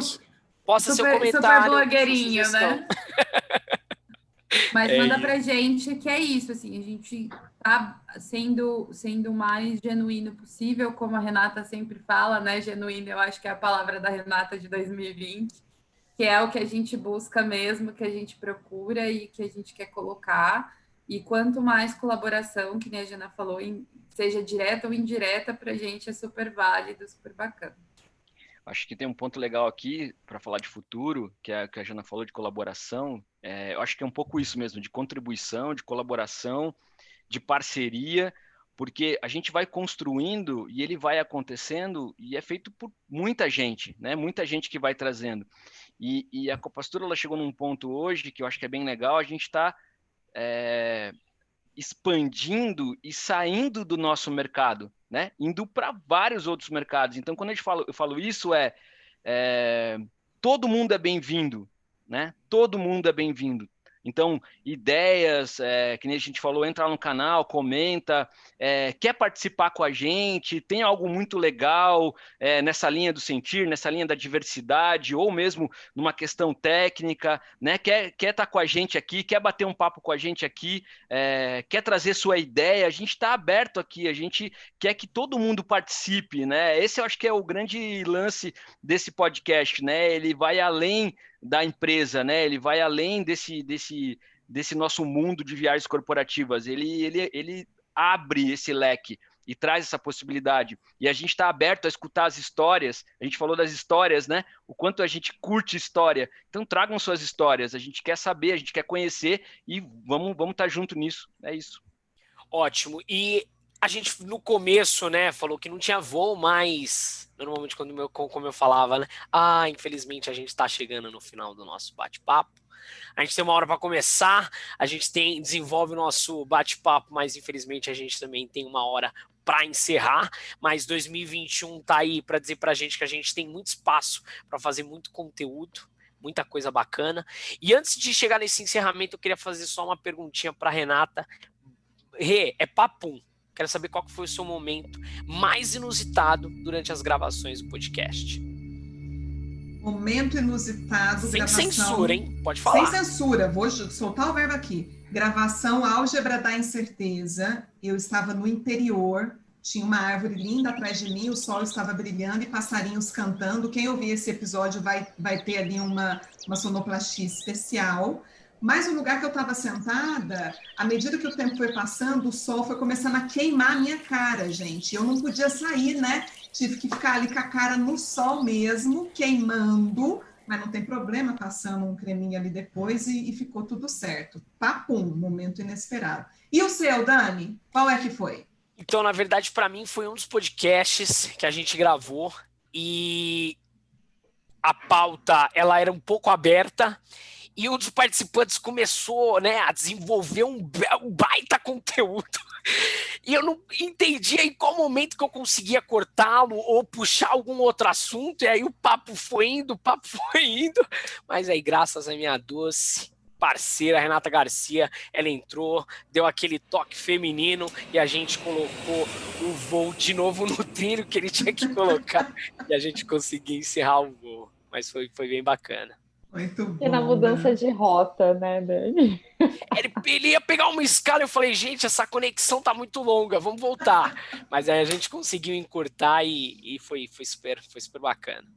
posta seu comentário. Super blogueirinho, né? Mas manda pra gente que é isso, assim, a gente tá sendo o mais genuíno possível, como a Renata sempre fala, né? Genuíno, eu acho que é a palavra da Renata de 2020, que é o que a gente busca mesmo, que a gente procura e que a gente quer colocar. E quanto mais colaboração, que nem a Jana falou, seja direta ou indireta, para a gente é super válido, super bacana. Acho que tem um ponto legal aqui para falar de futuro, que a Jana falou de colaboração. Eu acho que é um pouco isso mesmo, de contribuição, de colaboração, de parceria, porque a gente vai construindo e ele vai acontecendo e é feito por muita gente, né? Muita gente que vai trazendo. E a Copastura, ela chegou num ponto hoje que eu acho que é bem legal, a gente está expandindo e saindo do nosso mercado, né? Indo para vários outros mercados. Então, quando eu falo isso, todo mundo é bem-vindo, né? Todo mundo é bem-vindo. Então, ideias, que nem a gente falou, entra lá no canal, comenta, quer participar com a gente, tem algo muito legal nessa linha do sentir, nessa linha da diversidade, ou mesmo numa questão técnica, né? Quer estar com a gente aqui, quer bater um papo com a gente aqui, quer trazer sua ideia, a gente está aberto aqui, a gente quer que todo mundo participe, né? Esse eu acho que é o grande lance desse podcast, né? Ele vai além da empresa, né? Ele vai além desse nosso mundo de viagens corporativas. Ele abre esse leque e traz essa possibilidade. E a gente está aberto a escutar as histórias. A gente falou das histórias, né? O quanto a gente curte história. Então tragam suas histórias. A gente quer saber, a gente quer conhecer e vamos estar junto nisso. É isso. Ótimo. E a gente, no começo, né, falou que não tinha voo, mas normalmente como eu falava, né? Infelizmente a gente está chegando no final do nosso bate-papo. A gente tem uma hora para começar, a gente desenvolve o nosso bate-papo, mas infelizmente a gente também tem uma hora para encerrar. Mas 2021 tá aí para dizer para a gente que a gente tem muito espaço para fazer muito conteúdo, muita coisa bacana. E antes de chegar nesse encerramento, eu queria fazer só uma perguntinha para Renata. Rê, é papum. Quero saber qual foi o seu momento mais inusitado durante as gravações do podcast. Momento inusitado, Sem gravação... censura, hein? Pode falar. Sem censura, vou soltar o verbo aqui. Gravação Álgebra da Incerteza. Eu estava no interior, tinha uma árvore linda atrás de mim, o sol estava brilhando e passarinhos cantando. Quem ouvir esse episódio vai ter ali uma sonoplastia especial. Mas o lugar que eu estava sentada, à medida que o tempo foi passando, o sol foi começando a queimar a minha cara, gente. Eu não podia sair, né? Tive que ficar ali com a cara no sol mesmo, queimando, mas não tem problema, passando um creminho ali depois e ficou tudo certo. Papum, momento inesperado. E o seu, Dani? Qual é que foi? Então, na verdade, para mim foi um dos podcasts que a gente gravou e a pauta, ela era um pouco aberta. E um dos participantes começou, né, a desenvolver um baita conteúdo. E eu não entendia em qual momento que eu conseguia cortá-lo ou puxar algum outro assunto. E aí o papo foi indo. Mas aí, graças à minha doce parceira, Renata Garcia, ela entrou, deu aquele toque feminino e a gente colocou o voo de novo no trilho que ele tinha que colocar. E a gente conseguiu encerrar o voo. Mas foi bem bacana. Muito bom. E na mudança de rota, né, Dani? Ele ia pegar uma escala, eu falei, gente, essa conexão tá muito longa, vamos voltar. Mas aí a gente conseguiu encurtar e foi super bacana.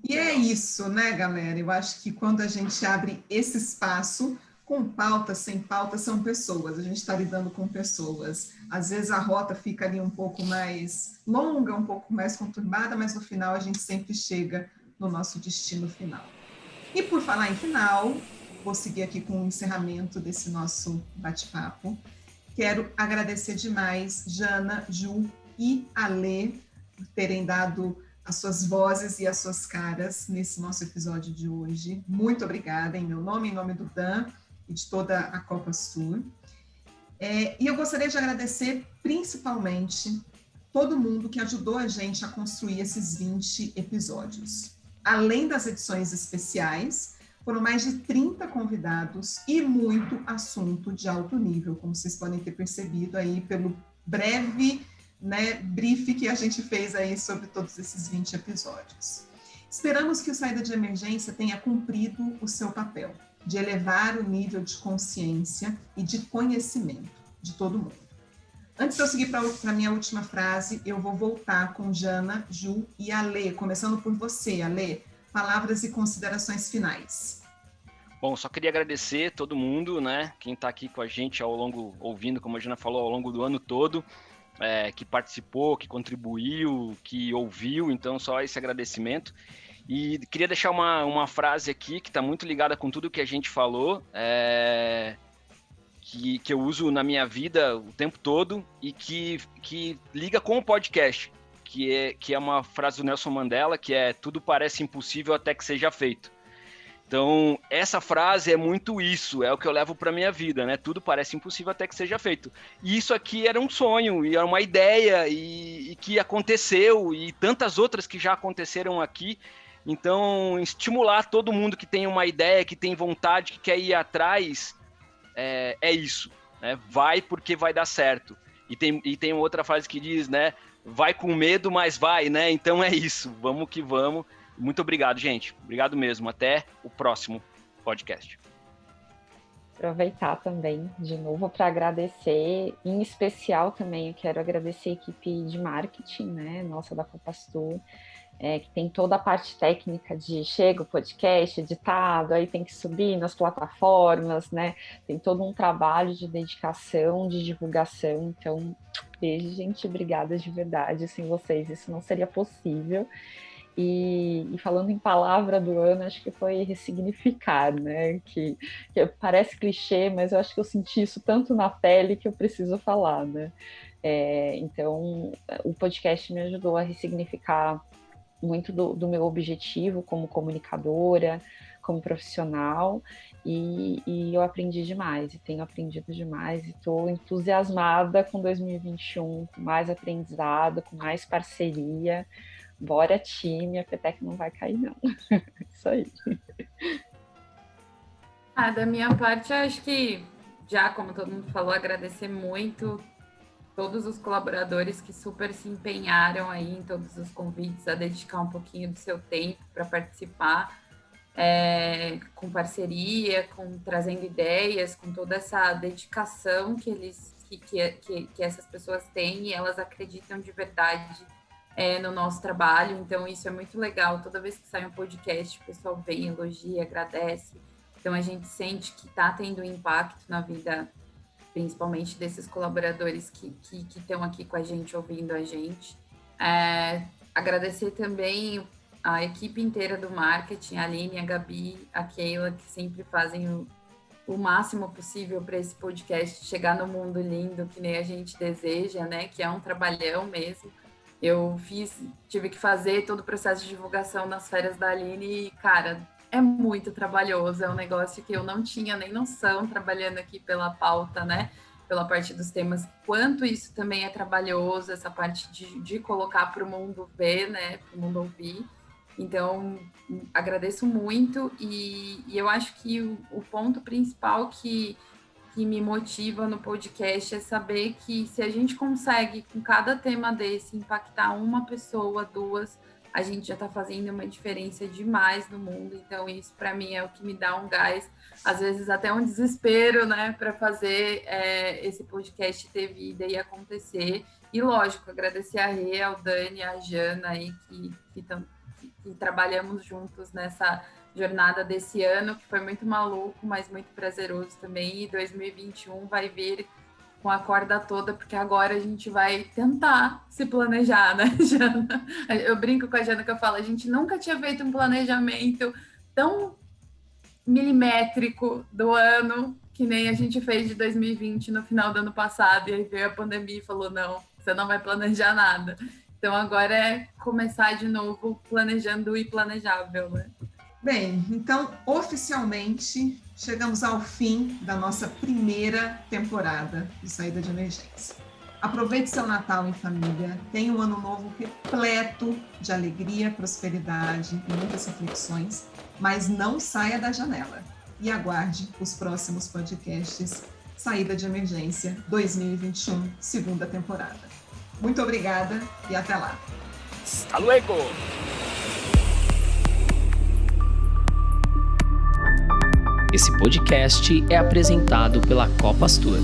E é isso, né, galera? Eu acho que quando a gente abre esse espaço, com pauta, sem pauta, são pessoas. A gente está lidando com pessoas. Às vezes a rota fica ali um pouco mais longa, um pouco mais conturbada, mas no final a gente sempre chega no nosso destino final. E por falar em final, vou seguir aqui com o encerramento desse nosso bate-papo. Quero agradecer demais Jana, Ju e Alê por terem dado as suas vozes e as suas caras nesse nosso episódio de hoje. Muito obrigada em meu nome, em nome do Dan e de toda a Copas Tour. E eu gostaria de agradecer principalmente todo mundo que ajudou a gente a construir esses 20 episódios. Além das edições especiais, foram mais de 30 convidados e muito assunto de alto nível, como vocês podem ter percebido aí pelo breve, né, brief que a gente fez aí sobre todos esses 20 episódios. Esperamos que o Saída de Emergência tenha cumprido o seu papel de elevar o nível de consciência e de conhecimento de todo mundo. Antes de eu seguir para a minha última frase, eu vou voltar com Jana, Ju e Alê, começando por você, Alê. Palavras e considerações finais. Bom, só queria agradecer todo mundo, né? Quem está aqui com a gente ouvindo, como a Jana falou, ao longo do ano todo, que participou, que contribuiu, que ouviu, então só esse agradecimento. E queria deixar uma frase aqui que está muito ligada com tudo que a gente falou, que eu uso na minha vida o tempo todo e que liga com o podcast, que é uma frase do Nelson Mandela, que é: tudo parece impossível até que seja feito. Então, essa frase é muito isso, é o que eu levo para minha vida, né? Tudo parece impossível até que seja feito. E isso aqui era um sonho, e era uma ideia, e que aconteceu, e tantas outras que já aconteceram aqui. Então, estimular todo mundo que tem uma ideia, que tem vontade, que quer ir atrás, é isso, né? Vai porque vai dar certo. E tem outra frase que diz, né? Vai com medo, mas vai, né? Então é isso, vamos que vamos. Muito obrigado, gente. Obrigado mesmo. Até o próximo podcast. Aproveitar também, de novo, para agradecer. Em especial também, eu quero agradecer a equipe de marketing, né? Nossa, da Copas Tour. que tem toda a parte técnica de chega o podcast editado, aí tem que subir nas plataformas, né? Tem todo um trabalho de dedicação, de divulgação. Então, beijo, gente, obrigada de verdade. Sem vocês isso não seria possível. E falando em palavra do ano, acho que foi ressignificar, né? Que parece clichê, mas eu acho que eu senti isso tanto na pele que eu preciso falar, né? Então, o podcast me ajudou a ressignificar muito do meu objetivo como comunicadora, como profissional, e eu aprendi demais, e tenho aprendido demais, e estou entusiasmada com 2021, com mais aprendizado, com mais parceria. Bora, time, a Petec não vai cair, não. Isso aí. Da minha parte, acho que, já como todo mundo falou, agradecer muito todos os colaboradores que super se empenharam aí em todos os convites a dedicar um pouquinho do seu tempo para participar, com parceria, trazendo ideias, com toda essa dedicação que essas pessoas têm, e elas acreditam de verdade no nosso trabalho. Então isso é muito legal. Toda vez que sai um podcast, o pessoal vem, elogia, agradece. Então a gente sente que está tendo um impacto na vida, principalmente desses colaboradores que estão aqui com a gente, ouvindo a gente. Agradecer também a equipe inteira do marketing, a Aline, a Gabi, a Keila, que sempre fazem o máximo possível para esse podcast chegar no mundo lindo que nem a gente deseja, né? Que é um trabalhão mesmo. Eu tive que fazer todo o processo de divulgação nas férias da Aline e, cara, é muito trabalhoso, é um negócio que eu não tinha nem noção trabalhando aqui pela pauta, né? Pela parte dos temas, quanto isso também é trabalhoso, essa parte de colocar para o mundo ver, né? Para o mundo ouvir. Então, agradeço muito e eu acho que o ponto principal que me motiva no podcast é saber que se a gente consegue, com cada tema desse, impactar uma pessoa, duas, a gente já está fazendo uma diferença demais no mundo. Então isso para mim é o que me dá um gás, às vezes até um desespero, né, para fazer esse podcast ter vida e acontecer. E lógico, agradecer a Rê, ao Dani, a Jana aí que trabalhamos juntos nessa jornada desse ano, que foi muito maluco, mas muito prazeroso também. E 2021 vai vir com a corda toda, porque agora a gente vai tentar se planejar, né, Jana? Eu brinco com a Jana que eu falo, a gente nunca tinha feito um planejamento tão milimétrico do ano que nem a gente fez de 2020 no final do ano passado, e aí veio a pandemia e falou, não, você não vai planejar nada. Então agora é começar de novo planejando o implanejável, né? Bem, então, oficialmente, chegamos ao fim da nossa primeira temporada de Saída de Emergência. Aproveite seu Natal em família, tenha um ano novo repleto de alegria, prosperidade e muitas reflexões, mas não saia da janela e aguarde os próximos podcasts Saída de Emergência 2021, segunda temporada. Muito obrigada e até lá. Hasta luego! Esse podcast é apresentado pela Copastor.